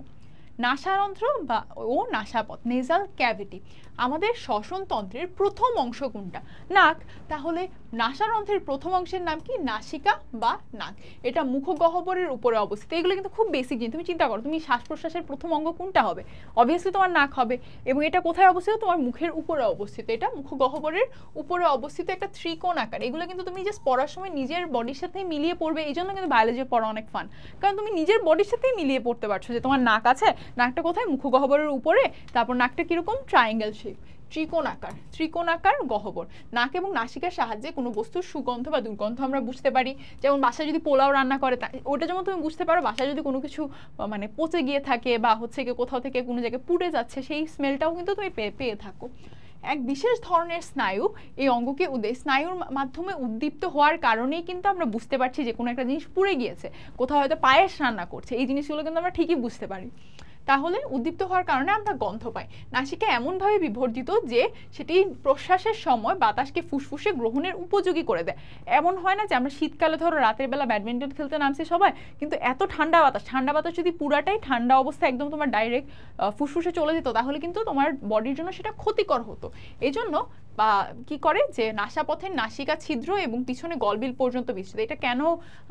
নাসারন্ধ্র বা নাসাপথ, নেজাল ক্যাভিটি, আমাদের শ্বসনতন্ত্রের প্রথম অংশ কোনটা? নাক। তাহলে নাসারন্ধ্রের প্রথম অংশের নাম কি? নাসিকা বা নাক। এটা মুখগহ্বরের উপরে অবস্থিত। এগুলো কিন্তু খুব বেসিক জিনিস। তুমি চিন্তা করো, তুমি শ্বাস প্রশ্বাসের প্রথম অঙ্গ কোনটা হবে? অবভিয়াসলি তোমার নাক হবে। এবং এটা কোথায় অবস্থিত? তোমার মুখের উপরে অবস্থিত। এটা মুখগহ্বরের উপরে অবস্থিত একটা ত্রিকোণ আকার। এগুলো কিন্তু তুমি জাস্ট পড়ার সময় নিজের বডির সাথে মিলিয়ে পড়বে। এই জন্য কিন্তু বায়োলজি পড়া অনেক ফান, কারণ তুমি নিজের বডির সাথেই মিলিয়ে পড়তে পারছো যে তোমার নাক আছে, নাকটা কোথায়? মুখগহ্বরের উপরে। তারপর নাকটা কিরকম? ট্রায়াঙ্গেল শেপ, ত্রিকোণ আকার গহ্বর। নাক এবং নাসিকার সাহায্যে কোনো বস্তুর সুগন্ধ বা দুর্গন্ধ আমরা বুঝতে পারি। যেমন বাসায় যদি পোলাও রান্না করে ওটা যেমন তুমি বুঝতে পারো, বাসায় যদি কোনো কিছু মানে পচে গিয়ে থাকে বা হচ্ছে কি কোথাও থেকে কোনো জায়গায় পুড়ে যাচ্ছে সেই স্মেলটাও কিন্তু তুমি পেয়ে থাকো। এক বিশেষ ধরনের স্নায়ু এই অঙ্গকে স্নায়ুর মাধ্যমে উদ্দীপ্ত হওয়ার কারণেই কিন্তু আমরা বুঝতে পারছি যে কোনো একটা জিনিস পুড়ে গিয়েছে, কোথাও হয়তো পায়েস রান্না করছে, এই জিনিসগুলো কিন্তু আমরা ঠিকই বুঝতে পারি। তাহলে উদ্দীপ্ত হওয়ার কারণে আমরা গন্ধ পাই। নাসিকা এমনভাবে বিবর্ধিত যে সেটি প্রশ্বাসের সময় বাতাসকে ফুসফুসে গ্রহণের উপযোগী করে দেয়। এমন হয় না যে আমরা শীতকালে ধরো রাতের বেলা ব্যাডমিন্টন খেলতে নামছি সবাই, কিন্তু এত ঠান্ডা বাতাস যদি পুরাটাই ঠান্ডা অবস্থা একদম তোমার ডাইরেক্ট ফুসফুসে চলে যেত তাহলে কিন্তু তোমার বডির জন্য সেটা ক্ষতিকর হতো। এই জন্য বা কি করে যে নাসাপথের নাসিকা ছিদ্র এবং পিছনে গলবিল পর্যন্ত বিস্তৃত। এটা কেন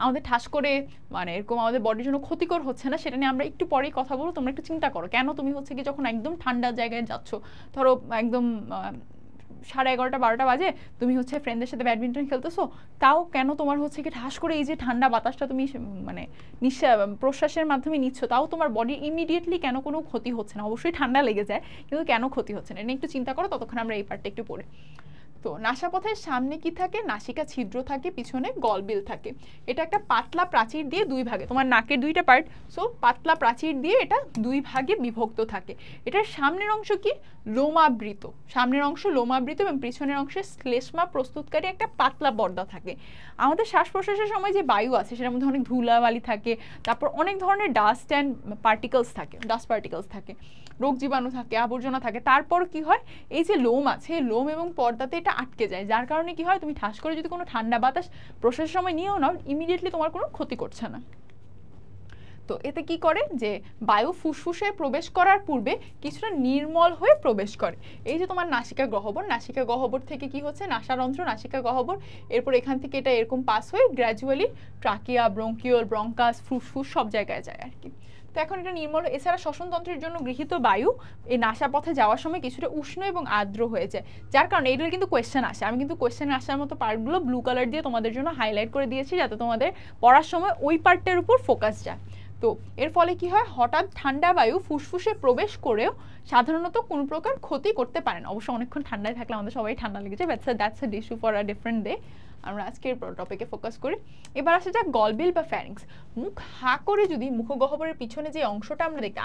আমাদের ঠাস করে মানে এরকম আমাদের বডির জন্য ক্ষতিকর হচ্ছে না সেটা নিয়ে আমরা একটু পরেই কথা বলবো। তোমরা একটু চিন্তা করো, কেন তুমি হচ্ছে কি যখন একদম ঠান্ডা জায়গায় যাচ্ছ, ধরো একদম 11:30 12টা বাজে, তুমি হচ্ছে ফ্রেন্ডদের সাথে ব্যাডমিন্টন খেলতেছো, তাও কেন তোমার হচ্ছে কি ঠাস করে এই যে ঠান্ডা বাতাসটা তুমি মানে প্রশ্বাসের মাধ্যমে নিচ্ছ, তাও তোমার বডি ইমিডিয়েটলি কেন কোনো ক্ষতি হচ্ছে না? অবশ্যই ঠান্ডা লেগে যায়, কিন্তু কেন ক্ষতি হচ্ছে না এটা একটু চিন্তা করো। ততক্ষণ আমরা এই পার্টটা একটু পড়ে। তো নাসাপথের সামনে কি থাকে? নাসিকা ছিদ্র থাকে, পিছনে গলবিল থাকে। এটা একটা পাতলা প্রাচীর দিয়ে দুই ভাগে, তোমার নাকের দুইটা পার্ট, সো পাতলা প্রাচীর দিয়ে এটা দুই ভাগে বিভক্ত থাকে। এটার সামনের অংশ কি? লোমাবৃত। সামনের অংশ লোমাবৃত এবং পিছনের অংশে শ্লেষ্মা প্রস্তুতকারী একটা পাতলা পর্দা থাকে। আমাদের শ্বাস প্রশ্বাসের সময় যে বায়ু আছে সেটার মধ্যে অনেক ধুলাবালি থাকে, তারপর অনেক ধরনের ডাস্ট পার্টিকেলস থাকে, রোগ জীবাণু থাকে, আবর্জনা থাকে। তারপর কি হয়? এই যে লোম আছে, লোম এবং পর্দাতে এটা আটকে যায়, যার কারণে কি হয়? তুমি ঠাস করে যদি কোনো ঠান্ডা বাতাস প্রশ্বাসের সময় নিয়েও নাও, ইমিডিয়েটলি তোমার কোনো ক্ষতি করছে না। তো এতে কি করে যে বায়ু ফুসফুসে প্রবেশ করার পূর্বে কিছুটা নির্মল হয়ে প্রবেশ করে। এই যে তোমার নাসিকা গহ্বর থেকে কি হচ্ছে? নাসারন্ধ্র, নাসিকা গহ্বর, এরপর এখান থেকে এটা এরকম পাস হয়ে গ্র্যাজুয়ালি ট্রাকিয়া, ব্রঙ্কিওল, ব্রঙ্কাস, ফুসফুস সব জায়গায় যায় আর কি। তো এখন এটা নির্মল। এছাড়া শ্বসনতন্ত্রের জন্য গৃহীত বায়ু এই নাসাপথে যাওয়ার সময় কিছুটা উষ্ণ এবং আর্দ্র হয়ে যায়, যার কারণে এইগুলো কিন্তু কোয়েশ্চেন আসে। আমি কিন্তু কোয়েশ্চেন আসার মতো পার্টগুলো ব্লু কালার দিয়ে তোমাদের জন্য হাইলাইট করে দিয়েছি, যাতে তোমাদের পড়ার সময় ওই পার্টটার উপর ফোকাস যায়। তো এর ফলে কি হয়? হঠাৎ ঠান্ডা বায়ু ফুসফুসে প্রবেশ করেও সাধারণত কোনো প্রকার ক্ষতি করতে পারে না। অবশ্য অনেকক্ষণ ঠান্ডায় থাকলে আমাদের সবাই ঠান্ডা লেগেছে, that's a issue for a different day. আমরা আজকের টপিকে ফোকাস করি। এবার আসা যাক গলবিল বা ফ্যারিংস। মুখ হা করে যদি মুখগহ্বরের পিছনে যে অংশটা আমরা দেখি,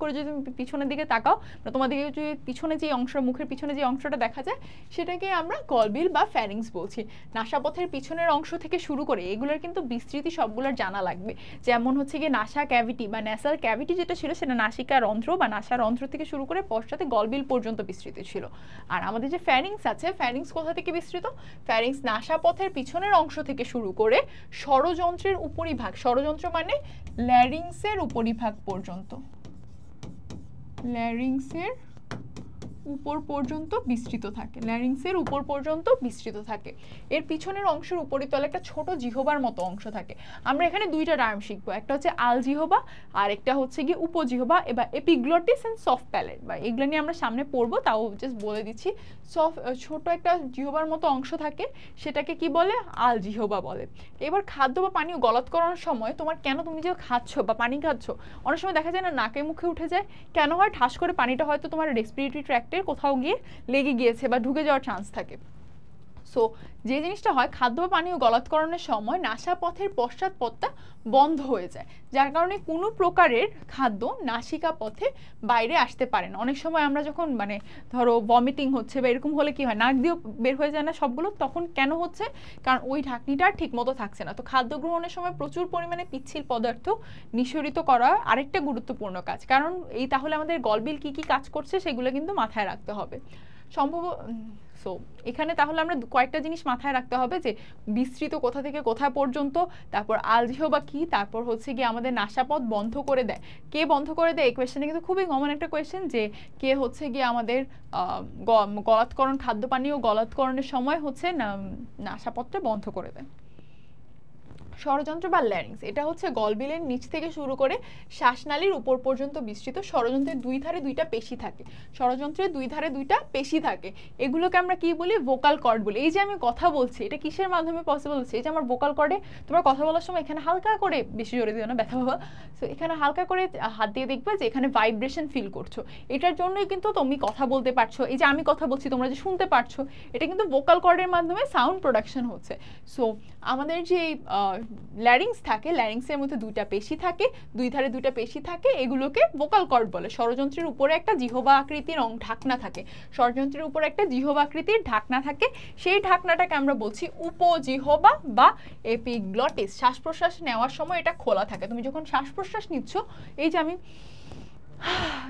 করে যদি তুমি পিছনের দিকে তাকাও, তোমাদেরকে যদি পিছনে যে অংশ, মুখের পিছনে যে অংশটা দেখা যায় সেটাকে আমরা গলবিল বা ফ্যারিংস বলছি। নাসাপথের পিছনের অংশ থেকে শুরু করে এগুলোর কিন্তু বিস্তৃতি সবগুলোর জানা লাগবে। যেমন হচ্ছে গিয়ে নাসা ক্যাভিটি বা ন্যাসাল ক্যাভিটি যেটা ছিল সেটা নাসিকা রন্ধ্র বা নাসা রন্ধ্র থেকে শুরু করে পশ্চাতে গলবিল পর্যন্ত বিস্তৃত ছিল। আর আমাদের যে ফ্যারিংস আছে, ফ্যারিংস কোথা থেকে বিস্তৃত? ফ্যারিংস নাসাপথের পিছনের অংশ থেকে শুরু করে স্বরযন্ত্রের উপরিভাগ, স্বরযন্ত্র মানে ল্যারিংসের উপরিভাগ পর্যন্ত, ল্যারিংসের উপর পর্যন্ত বিস্তৃত থাকে, ল্যারিংসের উপর পর্যন্ত বিস্তৃত থাকে। এর পিছনের অংশের উপরিতলে একটা ছোট জিহ্বার মতো অংশ থাকে। আমরা এখানে দুইটা টার্ম শিখবো, একটা হচ্ছে আলজিহ্বা আর একটা হচ্ছে কি উপজিহ্বা। এবার এপিগ্লটিস এন্ড সফট প্যালেট, বা এগুলো নিয়ে আমরা সামনে পড়বো, তাও জাস্ট বলে দিচ্ছি। ছোট একটা জিহ্বার মতো অংশ থাকে, সেটাকে কি বলে? আলজিহ্বা বলে। এবার খাদ্য বা পানীয় গলাৎ করানোর সময় তোমার তুমি যে খাচ্ছ বা পানি খাচ্ছ, অনেক সময় দেখা যায় না নাকে মুখে উঠে যায়। কেন হয়? ঠাস করে পানিটা হয়তো তোমার রেসপিরেটরি ট্র্যাক্টের কোথাও গিয়ে লেগে গিয়েছে বা ঢুকে যাওয়ার চান্স থাকে। সো যে জিনিসটা হয়, খাদ্য বা পানীয় গলাৎকরণের সময় নাসাপথের পশ্চাৎপথটা বন্ধ হয়ে যায়, যার কারণে কোনো প্রকারের খাদ্য নাসিকা পথে বাইরে আসতে পারে না। অনেক সময় আমরা যখন ধরো ভমিটিং হচ্ছে বা এরকম হলে কি হয়, নাক দিয়েও বের হয়ে যায় না সবগুলো, তখন কেন হচ্ছে? কারণ ওই ঢাকনিটা ঠিক মতো থাকছে না। তো খাদ্য গ্রহণের সময় প্রচুর পরিমাণে পিচ্ছিল পদার্থ নিঃসরিত করা আরেকটা গুরুত্বপূর্ণ কাজ। কারণ এই তাহলে আমাদের গলবিল কি কি কাজ করছে সেগুলো কিন্তু মাথায় রাখতে হবে। সো এখানে তাহলে আমরা কয়েকটা জিনিস মাথায় রাখতে হবে, যে বিস্তৃত কোথা থেকে কোথা পর্যন্ত, তারপর আলজিহ্বা কি, তারপর হচ্ছে গিয়ে আমাদের নাসাপথ বন্ধ করে দেয়। কে বন্ধ করে দেয়? এই কোয়েশ্চেনটা কিন্তু খুবই কমন একটা কোয়েশ্চেন, যে কে হচ্ছে গিয়ে আমাদের গলাৎকরণ, খাদ্য পানীয় গলাৎকরণের সময় হচ্ছে নাসাপথটা বন্ধ করে দেয়। স্বরযন্ত্র বা ল্যারিংস, এটা হচ্ছে গলবিলের নিচ থেকে শুরু করে শ্বাসনালীর উপর পর্যন্ত বিস্তৃত। স্বরযন্ত্রের দুই ধারে দুইটা পেশি থাকে, স্বরযন্ত্রের দুই ধারে দুইটা পেশি থাকে। এগুলোকে আমরা কি বলি? ভোকাল কর্ড বলি। এই যে আমি কথা বলছি, এটা কিসের মাধ্যমে পসিবল হচ্ছে? এই যে আমার ভোকাল কর্ডে তোমরা কথা বলার সময় এখানে হালকা করে, বেশি জোরে দিও না, ব্যথা পাবা। সো এখানে হালকা করে হাত দিয়ে দেখবে যে এখানে ভাইব্রেশন ফিল করছো। এটার জন্যই কিন্তু তুমি কথা বলতে পারছো। এই যে আমি কথা বলছি তোমরা যে শুনতে পারছো, এটা কিন্তু ভোকাল কর্ডের মাধ্যমে সাউন্ড প্রোডাকশন হচ্ছে। সো আমাদের যে ল্যারিংস থাকে, ল্যারিংসের মধ্যে দুইটা পেশি থাকে, দুই ধারে দুইটা পেশি থাকে, এগুলোকে ভোকাল কর্ড বলে। স্বরযন্ত্রের উপরে একটা জিহ্বা আকৃতির ঢাকনা থাকে, স্বরযন্ত্রের উপরে একটা জিহ্বা আকৃতির ঢাকনা থাকে। সেই ঢাকনাটাকে আমরা বলছি উপজিহ্বা বা এপিগ্লটিস। শ্বাস প্রশ্বাস নেওয়ার সময় এটা খোলা থাকে। তুমি যখন শ্বাস প্রশ্বাস নিচ্ছ, এই যে আমি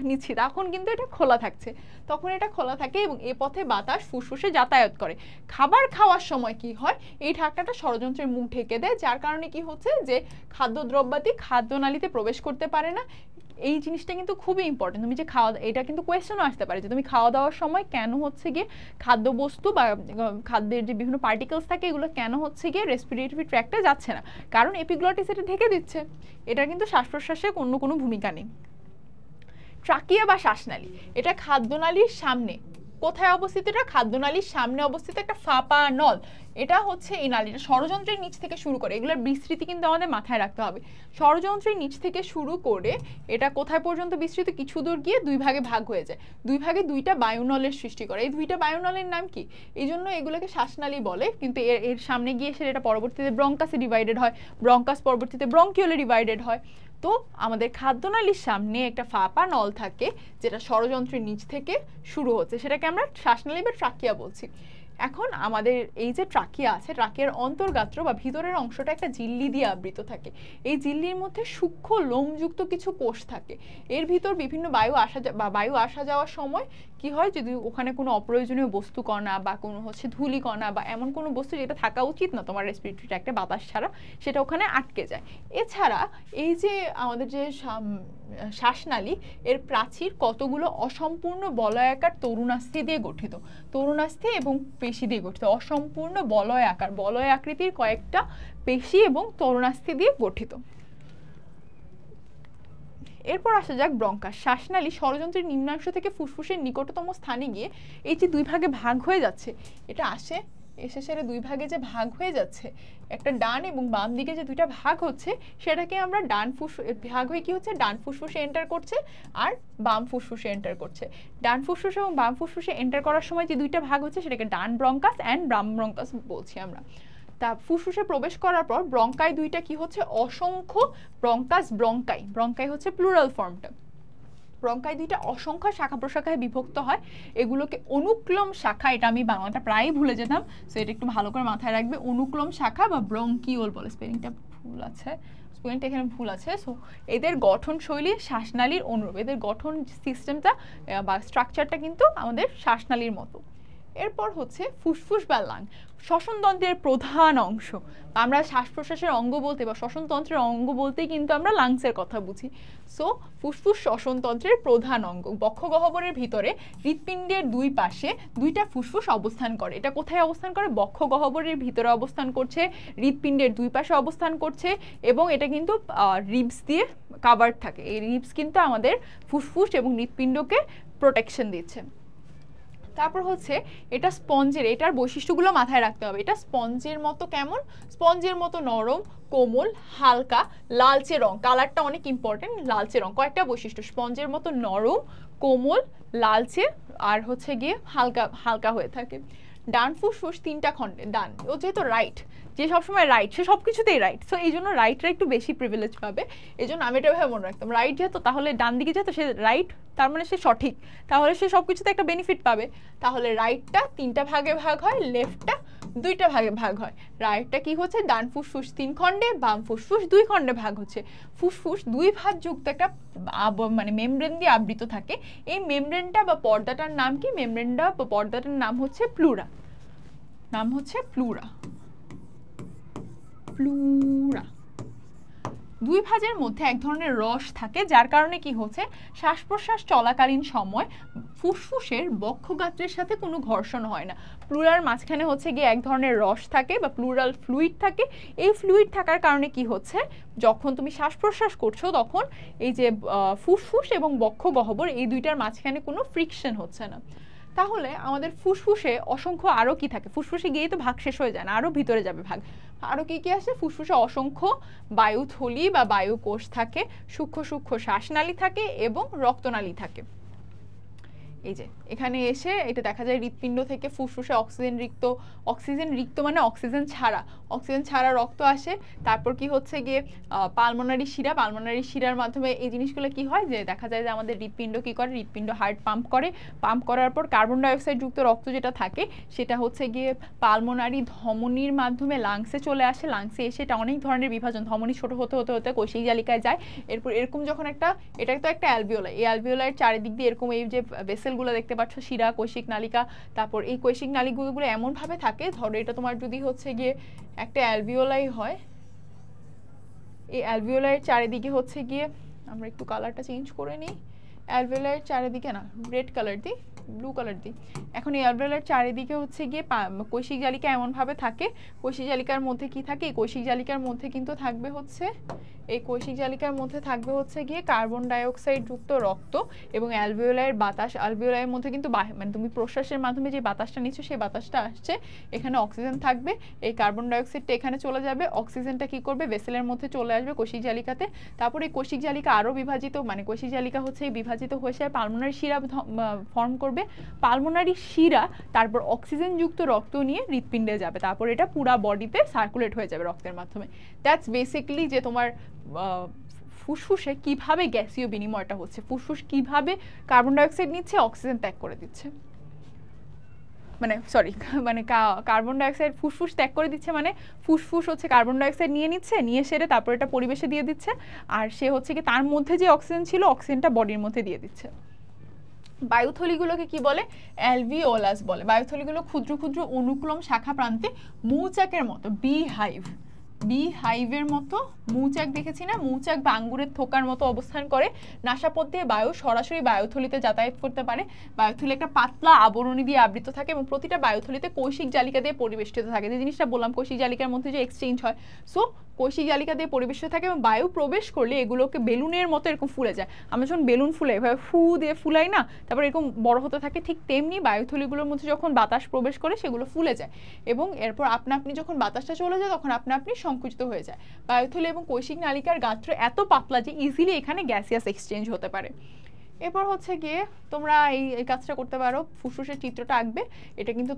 নিচ্ছি, তখন কিন্তু এটা খোলা থাকছে, তখন এটা খোলা থাকে এবং এ পথে বাতাস ফুসফুসে যাতায়াত করে। খাবার খাওয়ার সময় কি হয়? এই ঢাকনাটা স্বরযন্ত্রের মুখ ঢেকে দেয়, যার কারণে কি হচ্ছে, যে খাদ্যদ্রব্যাদি খাদ্যনালীতে প্রবেশ করতে পারে না। এই জিনিসটা কিন্তু খুবই ইম্পর্টেন্ট। তুমি যে এটা কিন্তু কোয়েশ্চেনও আসতে পারে, যে তুমি খাওয়া দাওয়ার সময় কেন হচ্ছে গিয়ে খাদ্যবস্তু বা খাদ্যের যে বিভিন্ন পার্টিকেলস থাকে এগুলো কেন হচ্ছে গিয়ে রেসপিরেটরি ট্র্যাক্টে যাচ্ছে না? কারণ এপিগ্লটিস এটা ঢেকে দিচ্ছে। এটা কিন্তু শ্বাস প্রশ্বাসে অন্য কোনো ভূমিকা নেই। ট্রাকিয়া বা শ্বাসনালী, এটা খাদ্যনালীর সামনে। কোথায় অবস্থিত? এটা খাদ্যনালীর সামনে অবস্থিত একটা ফাঁপা নল। এটা হচ্ছে এই নালীটা স্বরযন্ত্রের নিচ থেকে শুরু করে, এগুলোর বিস্তৃতি কিন্তু আমাদের মাথায় রাখতে হবে। স্বরযন্ত্রের নিচ থেকে শুরু করে এটা কোথায় পর্যন্ত বিস্তৃত? কিছু দূর গিয়ে দুই ভাগে ভাগ হয়ে যায়, দুই ভাগে দুইটা বায়ুনলের সৃষ্টি করে। এই দুইটা বায়ুনলের নাম কি? এই জন্য এগুলোকে শ্বাসনালী বলে। কিন্তু এর সামনে গিয়ে এসে এটা পরবর্তীতে ব্রঙ্কাসে ডিভাইডেড হয়, ব্রঙ্কাস পরবর্তীতে ব্রঙ্কিওলে ডিভাইডেড হয়। তো আমাদের খাদ্যনালীর সামনে একটা ফাঁপা নল থাকে, যেটা স্বরযন্ত্রের নিচ থেকে শুরু হচ্ছে, সেটাকে আমরা শ্বাসনালী বা ট্রাকিয়া বলছি। এখন আমাদের এই যে ট্রাকিয়া আছে, ট্রাকিয়ার অন্তর্গাত্র বা ভিতরের অংশটা একটা ঝিল্লি দিয়ে আবৃত থাকে। এই ঝিল্লির মধ্যে সূক্ষ্ম লোমযুক্ত কিছু কোষ থাকে। এর ভিতর বিভিন্ন বায়ু আসা যাওয়ার সময় কি হয়, যদি ওখানে কোনো অপ্রয়োজনীয় বস্তু কণা বা কোনো হচ্ছে ধূলি কণা বা এমন কোনো বস্তু যেটা থাকা উচিত না তোমার রেসপিরেটরি ট্র্যাক্টে বাতাস ছাড়া, সেটা ওখানে আটকে যায়। এছাড়া এই যে আমাদের যে শ্বাসনালী, এর প্রাচীর কতগুলো অসম্পূর্ণ বলয়াকার তরুণাস্থি দিয়ে গঠিত, তরুণাস্থি এবং পেশি দিয়ে গঠিত। অসম্পূর্ণ বলয় আকৃতির কয়েকটা পেশি এবং তরুণাস্থি দিয়ে গঠিত। এরপর আসা যাক ব্রঙ্কাস। শ্বাসনালী স্বরযন্ত্রের নিম্নাংশ থেকে ফুসফুসের নিকটতম স্থানে গিয়ে এই যে দুই ভাগে ভাগ হয়ে যাচ্ছে, এটা এসে সেরে দুই ভাগে যে ভাগ হয়ে যাচ্ছে, একটা ডান এবং বাম দিকে যে দুইটা ভাগ হচ্ছে, সেটাকে আমরা ভাগ হয়ে কি হচ্ছে, ডান ফুসফুসে এন্টার করছে আর বাম ফুসফুসে এন্টার করছে। ডান ফুসফুসে এবং বাম ফুসফুসে এন্টার করার সময় যে দুইটা ভাগ হচ্ছে, সেটাকে ডান ব্রঙ্কাস অ্যান্ড বাম ব্রঙ্কাস বলছি আমরা। তা ফুসফুসে প্রবেশ করার পর ব্রঙ্কাই দুইটা কি হচ্ছে অসংখ্য, ব্রঙ্কাস ব্রঙ্কাই, ব্রঙ্কাই হচ্ছে প্লুরাল ফর্মটা, ব্রঙ্কাই দুইটা অসংখ্য শাখা প্রশাখায় বিভক্ত হয়, এগুলোকে অনুক্লোম শাখা, এটা আমি বাংলাটা প্রায়ই ভুলে যেতাম, সো এটা একটু ভালো করে মাথায় রাখবে, অনুক্লোম শাখা বা ব্রঙ্কিওল বলে, স্পেলিংটা ভুল আছে, স্পেলিংটা এখানে ভুল আছে। সো এদের গঠন শৈলী শ্বাসনালীর অনুরূপ, এদের গঠন সিস্টেমটা বা স্ট্রাকচারটা কিন্তু আমাদের শ্বাসনালীর মতো। এরপর হচ্ছে ফুসফুস বা লাং, শ্বসনতন্ত্রের প্রধান অংশ, আমরা শ্বাস প্রশ্বাসের অঙ্গ বলতে বা শ্বসনতন্ত্রের অঙ্গ বলতেই কিন্তু আমরা লাংসের কথা বুঝি। সো ফুসফুস শ্বসনতন্ত্রের প্রধান অঙ্গ, বক্ষগহ্বরের ভিতরে হৃৎপিণ্ডের দুই পাশে দুইটা ফুসফুস অবস্থান করে। এটা কোথায় অবস্থান করে? বক্ষগহ্বরের ভিতরে অবস্থান করছে, হৃৎপিণ্ডের দুই পাশে অবস্থান করছে, এবং এটা কিন্তু রিবস দিয়ে কাভার্ড থাকে। এই রিবস কিন্তু আমাদের ফুসফুস এবং হৃৎপিণ্ডকে প্রোটেকশন দিচ্ছে। তারপর হচ্ছে এটা স্পঞ্জের, এটার বৈশিষ্ট্যগুলো মাথায় রাখতে হবে। এটা স্পঞ্জের মতো, কেমন? স্পঞ্জের মতো নরম, কোমল, হালকা, লালচে রং, কালারটা অনেক ইম্পর্টেন্ট, লালচে রং। কয়েকটা বৈশিষ্ট্য, স্পঞ্জের মতো নরম, কোমল, লালচে, আর হচ্ছে গিয়ে হালকা হালকা হয়ে থাকে। ডান ফুসফুস তিনটা খণ্ডে, ডান, ও যেহেতু রাইট, যে সবসময় রাইট সে সব কিছুতেই রাইট, সো এই জন্য রাইটরা একটু বেশি প্রিভিলেজ পাবে, এই জন্য আমি এটা ভাবে মনে রাখতাম, রাইট যেহেতু, তাহলে ডান দিকে যেহেতু সে রাইট, তার মানে সে সঠিক, তাহলে সে সব কিছুতে একটা বেনিফিট পাবে। তাহলে রাইটটা তিনটা ভাগে ভাগ হয়, লেফটটা দুইটা ভাগে ভাগ হয়। রাইটটা কি হচ্ছে? ডান ফুসফুস তিন খণ্ডে, বাম ফুসফুস দুই খণ্ডে ভাগ হচ্ছে। ফুসফুস দুই ভাঁজ যুক্ত একটা মানে মেমব্রেন দিয়ে আবৃত থাকে। এই মেমব্রেনটা বা পর্দাটার নাম কি? মেমব্রেনটা বা পর্দাটার নাম হচ্ছে প্লুরা, নাম হচ্ছে প্লুরা, প্লুরা। দুই ভাঁজের মধ্যে এক ধরনের রস থাকে, যার কারণে কি হচ্ছে, শ্বাস প্রশ্বাস চলাকালীন সময় ফুসফুসের বক্ষগাত্রের সাথে কোনো ঘর্ষণ হয় না। প্লুরার মাঝখানে হচ্ছে গিয়ে এক ধরনের রস থাকে বা প্লুরাল ফ্লুইড থাকে। এই ফ্লুইড থাকার কারণে কি হচ্ছে, যখন তুমি শ্বাস প্রশ্বাস করছো তখন এই যে ফুসফুস এবং বক্ষগহ্বর এই দুইটার মাঝখানে কোনো ফ্রিকশন হচ্ছে না। তাহলে আমাদের ফুসফুসে অসংখ্য আরও কি থাকে? ফুসফুসে গিয়েই তো ভাগ শেষ হয়ে যায় না, আরও ভিতরে যাবে ভাগ। আরও কি কি আসে? ফুসফুসে অসংখ্য বায়ুথলি বা বায়ুকোষ থাকে, সূক্ষ্ম সূক্ষ্ম শ্বাসনালী থাকে এবং রক্তনালী থাকে। এই যে এখানে এসে এটা দেখা যায় হৃৎপিণ্ড থেকে ফুসফুসে অক্সিজেন রিক্ত মানে অক্সিজেন ছাড়া রক্ত আসে। তারপর কি হচ্ছে গিয়ে পালমোনারি শিরার মাধ্যমে এই জিনিসগুলো কি হয়, যে দেখা যায় যে আমাদের হৃৎপিণ্ড কি করে, হৃৎপিণ্ড হার্ট পাম্প করার পর কার্বন ডাইঅক্সাইড যুক্ত রক্ত যেটা থাকে সেটা হচ্ছে গিয়ে পালমোনারি ধমনির মাধ্যমে লাংসে চলে আসে। লাংসে এসে এটা অনেক ধরনের বিভাজন, ধমনি ছোট হতে হতে হতে কৈশিক জালিকায় যায়। এরপর এরকম যখন একটা, এটা তো একটা অ্যালভিওলাই, এই অ্যালভিওলাইয়ের চারিদিক দিয়ে এরকম এই যে ভেসেলগুলো দেখতে পাচ্ছ, শিরা, কৈশিক নালিকা, তারপর এই কৈশিক নালিকাগুলো এমনভাবে থাকে, ধরো এটা তোমার যদি হচ্ছে গিয়ে একটা অ্যালভিওলাই হয়, এই অ্যালভিওলাইয়ের চারিদিকে হচ্ছে গিয়ে, আমরা একটু কালারটা চেঞ্জ করে নিই, অ্যালভিওলাইয়ের চারিদিকে না, রেড কালার দিই, ব্লু কালার দিই। এখন এই অ্যালভিওলাইয়ের চারিদিকে হচ্ছে গিয়ে কৈশিক জালিকা এমনভাবে থাকে। কৈশিক জালিকার মধ্যে কি থাকে? এই কৈশিক জালিকার মধ্যে কিন্তু থাকবে হচ্ছে, এই কৈশিক জালিকার মধ্যে থাকবে হচ্ছে গিয়ে কার্বন ডাইঅক্সাইড যুক্ত রক্ত এবং অ্যালভিওলাইয়ের বাতাস। অ্যালভিওলাইয়ের মধ্যে কিন্তু মানে তুমি প্রশ্বাসের মাধ্যমে যে বাতাসটা নিচ্ছ সেই বাতাসটা আসছে, এখানে অক্সিজেন থাকবে, এই কার্বন ডাইঅক্সাইডটা এখানে চলে যাবে, অক্সিজেনটা কি করবে, ভেসেলের মধ্যে চলে আসবে কৈশিক জালিকাতে। তারপরে এই কৈশিক জালিকা আরও বিভাজিত, মানে কৈশিক জালিকা হচ্ছে বিভাজিত হয়ে পালমোনারি শিরা ফর্ম করবে। পালমোনারি শিরা তারপর অক্সিজেন যুক্ত রক্ত নিয়ে হৃৎপিণ্ডে যাবে, তারপর এটা পুরা বডিতে সার্কুলেট হয়ে যাবে রক্তের মাধ্যমে। দ্যাটস বেসিক্যালি যে তোমার ফুসফুসে কিভাবে গ্যাসীয় বিনিময়টা হচ্ছে, ফুসফুস কিভাবে কার্বন ডাইঅক্সাইড নিচ্ছে, অক্সিজেন ত্যাগ করে দিচ্ছে, মানে কার্বন ডাইঅক্সাইড ফুসফুস ত্যাগ করে দিচ্ছে, মানে ফুসফুস হচ্ছে কার্বন ডাইঅক্সাইড নিয়ে সেরে তারপর এটা পরিবেশে দিয়ে দিচ্ছে, আর সে হচ্ছে কি তার মধ্যে যে অক্সিজেন ছিল অক্সিজেনটা বডির মধ্যে দিয়ে দিচ্ছে। বায়ুথলিগুলোকে কি বলে? অ্যালভিওলাস বলে। বায়ুথলিগুলো ক্ষুদ্র ক্ষুদ্র অনুক্লোম শাখা প্রান্তে মৌচাকের মতো, বি হাইভের মতো, মৌচাক দেখেছি না, মৌচাক বা আঙ্গুরের থোকার মতো অবস্থান করে। নাসাপথ দিয়ে বায়ু সরাসরি বায়ুথলিতে যাতায়াত করতে পারে। বায়ুথলি একটা পাতলা আবরণী দিয়ে আবৃত থাকে এবং প্রতিটা বায়ুথলিতে কৈশিক জালিকা দিয়ে পরিবেষ্টিত থাকে। যে জিনিসটা বললাম কৈশিক জালিকার মধ্যে যে এক্সচেঞ্জ হয়, সো কৈশিক জালিকা দিয়ে পরিবেষ্টিত থাকে এবং বায়ু প্রবেশ করলে এগুলোকে বেলুনের মতো এরকম ফুলে যায়। আমরা যখন বেলুন ফুলাই, এভাবে ফু দিয়ে ফুলাই না, তারপর এরকম বড় হতে থাকে, ঠিক তেমনি বায়ুথলিগুলোর মধ্যে যখন বাতাস প্রবেশ করে সেগুলো ফুলে যায় এবং এরপর আপনা আপনি যখন বাতাসটা চলে যায় তখন আপনা আপনি সংকুচিত হয়ে যায়। বায়ুথলি এবং কৈশিক নালিকার গাত্র এত পাতলা যে ইজিলি এখানে গ্যাসিয়াস এক্সচেঞ্জ হতে পারে। এরপর হচ্ছে গিয়ে তোমরা এই কাজটা করতে পারো, ফুসফুসের চিত্রটা আঁকবে। এটা কিন্তু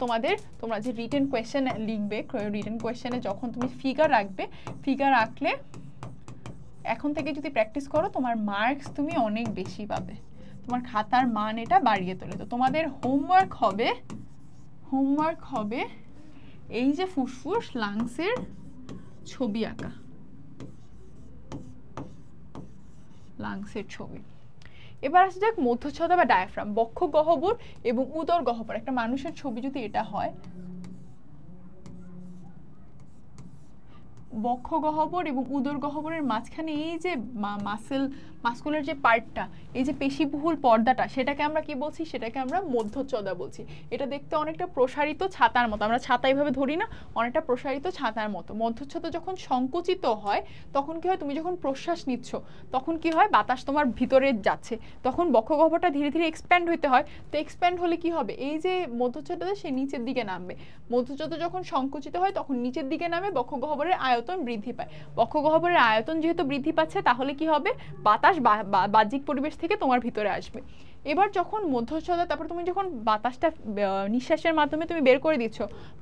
তোমরা যে রিটেন কোয়েশ্চেন লিখবে, রিটেন কোয়েশ্চেনে যখন তুমি ফিগার আঁকবে, ফিগার আঁকলে এখন থেকে যদি প্র্যাকটিস করো তোমার মার্কস তুমি অনেক বেশি পাবে, তোমার খাতার মান এটা বাড়িয়ে তোলে। তো তোমাদের হোমওয়ার্ক হবে এই যে ফুসফুস লাংসের ছবি আঁকা, লাংসের ছবি। এবার আসা যাক মধ্যচ্ছদা বা ডায়াফ্রাম, বক্ষ গহ্বর এবং উদর গহ্বর। একটা মানুষের ছবি যদি এটা হয়, বক্ষ গহ্বর এবং উদর গহ্বরের মাঝখানে এই যে মাস্কুলার যে পার্টটা, এই যে পেশিবহুল পর্দাটা, সেটাকে আমরা কি বলছি? সেটাকে আমরা মধ্যচ্ছদা বলছি। এটা দেখতে অনেকটা প্রসারিত ছাতার মতো, আমরা ছাতা এইভাবে ধরি না, অনেকটা প্রসারিত ছাতার মতো। মধ্যচ্ছদা যখন সংকুচিত হয় তখন কি হয়, তুমি যখন প্রশ্বাস নিচ্ছ তখন কি হয়, বাতাস তোমার ভিতরে যাচ্ছে, তখন বক্ষ গহ্বরটা ধীরে ধীরে এক্সপ্যান্ড হইতে হয়। তো এক্সপ্যান্ড হলে কি হবে, এই যে মধ্যচ্ছদাটা সে নিচের দিকে নামবে। মধ্যচ্ছদা যখন সংকুচিত হয় তখন নিচের দিকে নামে, বক্ষ গহ্বরের আয়তন বৃদ্ধি পায়। বক্ষ গহ্বরের আয়তন যেহেতু বৃদ্ধি পাচ্ছে, তাহলে কি হবে, বাতাস বাহ্যিক পরিবেশ থেকে তোমার ভিতরে আসবে। এবার যখন মধ্যচ্ছদা, তারপর তুমি যখন বাতাসটা নিঃশ্বাসের মাধ্যমে তুমি বের করে দিচ্ছ,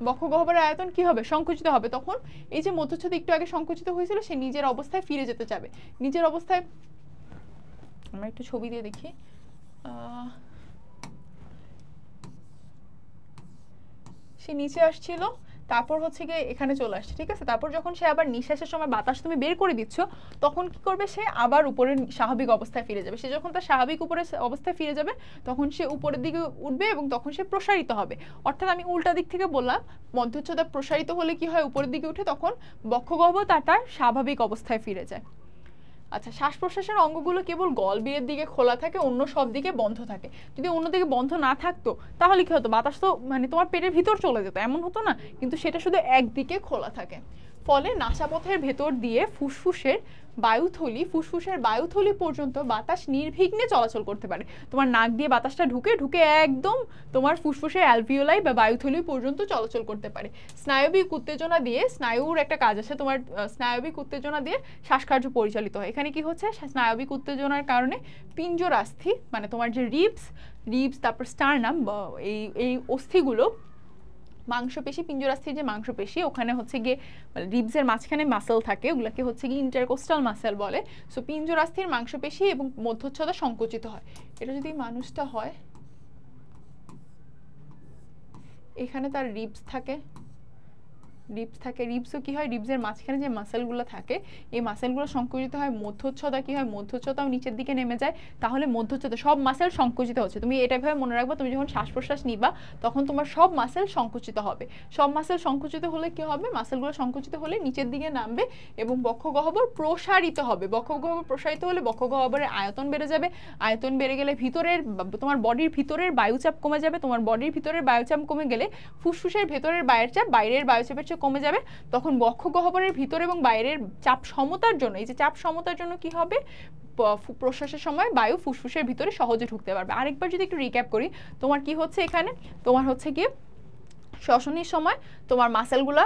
বক্ষ গহ্বরের আয়তন কি হবে, সংকুচিত হবে। তখন এই যে মধ্যচ্ছদা একটু আগে সংকুচিত হয়েছিল, সে নিজের অবস্থায় ফিরে যেতে চাবে। নিজের অবস্থায় আমরা একটু ছবি দিয়ে দেখি, সে নিচে আসছিল, তারপর হচ্ছে গিয়ে এখানে চলে আসছে, ঠিক আছে। তারপর যখন সে আবার নিঃশ্বাসের সময় বাতাস তুমি বের করে দিচ্ছ, তখন কি করবে, সে আবার উপরের স্বাভাবিক অবস্থায় ফিরে যাবে। সে যখন তার স্বাভাবিক উপরের অবস্থায় ফিরে যাবে, তখন সে উপরের দিকে উঠবে এবং তখন সে প্রসারিত হবে। অর্থাৎ আমি উল্টা দিক থেকে বললাম, মধ্যচ্ছদা প্রসারিত হলে কি হয়, উপরের দিকে উঠে, তখন বক্ষগহ্বর তার স্বাভাবিক অবস্থায় ফিরে যায়। আচ্ছা, শ্বাস প্রশ্বাসের অঙ্গগুলো কেবল গলবিলের দিকে খোলা থাকে, অন্য সব দিকে বন্ধ থাকে। যদি অন্যদিকে বন্ধ না থাকতো তাহলে কি হতো, বাতাস তো মানে তোমার পেটের ভিতর চলে যেত, এমন হতো না। কিন্তু সেটা শুধু একদিকে খোলা থাকে, ফলে নাসাপথের ভেতর দিয়ে ফুসফুসের বায়ুথলি পর্যন্ত বাতাস নির্বিঘ্নে চলাচল করতে পারে। তোমার নাক দিয়ে বাতাসটা ঢুকে একদম তোমার ফুসফুসের অ্যালভিওলাই বা বায়ুথলি পর্যন্ত চলাচল করতে পারে। স্নায়বিক উত্তেজনা দিয়ে, স্নায়ুর একটা কাজ আছে তোমার, স্নায়বিক উত্তেজনা দিয়ে শ্বাসকার্য পরিচালিত হয়। এখানে কি হচ্ছে, স্নায়বিক উত্তেজনার কারণে পিঞ্জরাস্থি, মানে তোমার যে রিবস, তারপর স্টার্নাম, এই অস্থিগুলো, মাংসপেশি, পিঞ্জরাস্থির যে মাংসপেশি, ওখানে হচ্ছে গিয়ে রিবসের মাঝখানে মাসেল থাকে, ওগুলোকে হচ্ছে গিয়ে ইন্টারকোস্টাল মাসেল বলে। সো পিঞ্জরাস্থির মাংসপেশি এবং মধ্যচ্ছদা সংকুচিত হয়। এটা যদি মানুষটা হয়, এখানে তার রিবস থাকে, রিবসও কি হয়, রিবসের মাঝখানে যে মাসেলগুলো থাকে, এই মাসেলগুলো সংকুচিত হয়। মধ্যচ্ছদা কি হয়, মধ্যচ্ছদাও নিচের দিকে নেমে যায়। তাহলে মধ্যচ্ছদা, সব মাসেল সংকুচিত হচ্ছে। তুমি এটা ভাবে মনে রাখবা, তুমি যখন শ্বাস প্রশ্বাস নিবা তখন তোমার সব মাসেল সংকুচিত হবে। সব মাসেল সংকুচিত হলে কি হবে, মাসেলগুলো সংকুচিত হলে নিচের দিকে নামবে এবং বক্ষ গহ্বর প্রসারিত হবে। বক্ষ গহ্বর প্রসারিত হলে বক্ষ গহ্বরের আয়তন বেড়ে যাবে। আয়তন বেড়ে গেলে তোমার বডির ভিতরের বায়ুচাপ কমে যাবে। তোমার বডির ভিতরের বায়ুচাপ কমে গেলে ফুসফুসের ভেতরের চাপ বাইরের বায়ুচাপের চেয়ে কমে যাবে। তখন বক্ষ গহ্বরের ভিতর এবং বাইরের চাপ সমতার জন্য, এই যে চাপ সমতার জন্য কি হবে, প্রশ্বাসের সময় বায়ু ফুসফুসের ভিতরে সহজে ঢুকতে পারবে। আরেকবার যদি একটু রিক্যাপ করি, তোমার কি হচ্ছে, এখানে তোমার হচ্ছে কি শ্বসনের সময় তোমার মাসেলগুলা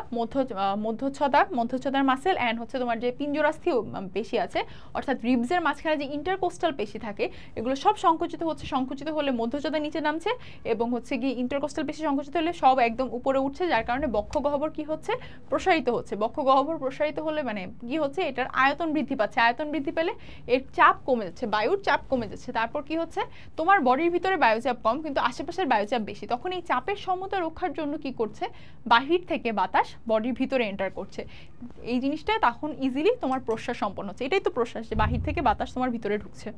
মধ্যচ্ছদার মাসেল অ্যান্ড হচ্ছে তোমার যে পিঞ্জরাস্থি পেশি আছে, অর্থাৎ রিবসের মাঝখানে যে ইন্টারকোস্টাল পেশি থাকে, এগুলো সব সংকুচিত হচ্ছে। সংকুচিত হলে মধ্যচ্ছদা নিচে নামছে এবং হচ্ছে গিয়ে ইন্টারকোস্টাল পেশি সংকুচিত হলে সব একদম উপরে উঠছে, যার কারণে বক্ষ গহ্বর কি হচ্ছে, প্রসারিত হচ্ছে। বক্ষ গহ্বর প্রসারিত হলে মানে কি হচ্ছে, এটার আয়তন বৃদ্ধি পাচ্ছে। আয়তন বৃদ্ধি পেলে এর চাপ কমে যাচ্ছে, বায়ুর চাপ কমে যাচ্ছে। তারপর কি হচ্ছে, তোমার বডির ভিতরে বায়ুচাপ কম কিন্তু আশেপাশের বায়ুচাপ বেশি। তখন এই চাপের সমতা রক্ষার জন্য কি করছে, বাহির থেকে বাতাস বডির ভিতরে এন্টার করছে। এই জিনিসটা তখন ইজিলি তোমার প্রশ্বাস সম্পন্ন হচ্ছে। এটাই তো প্রশ্বাস, যে বাহির থেকে বাতাস তোমার ভিতরে ঢুকছে।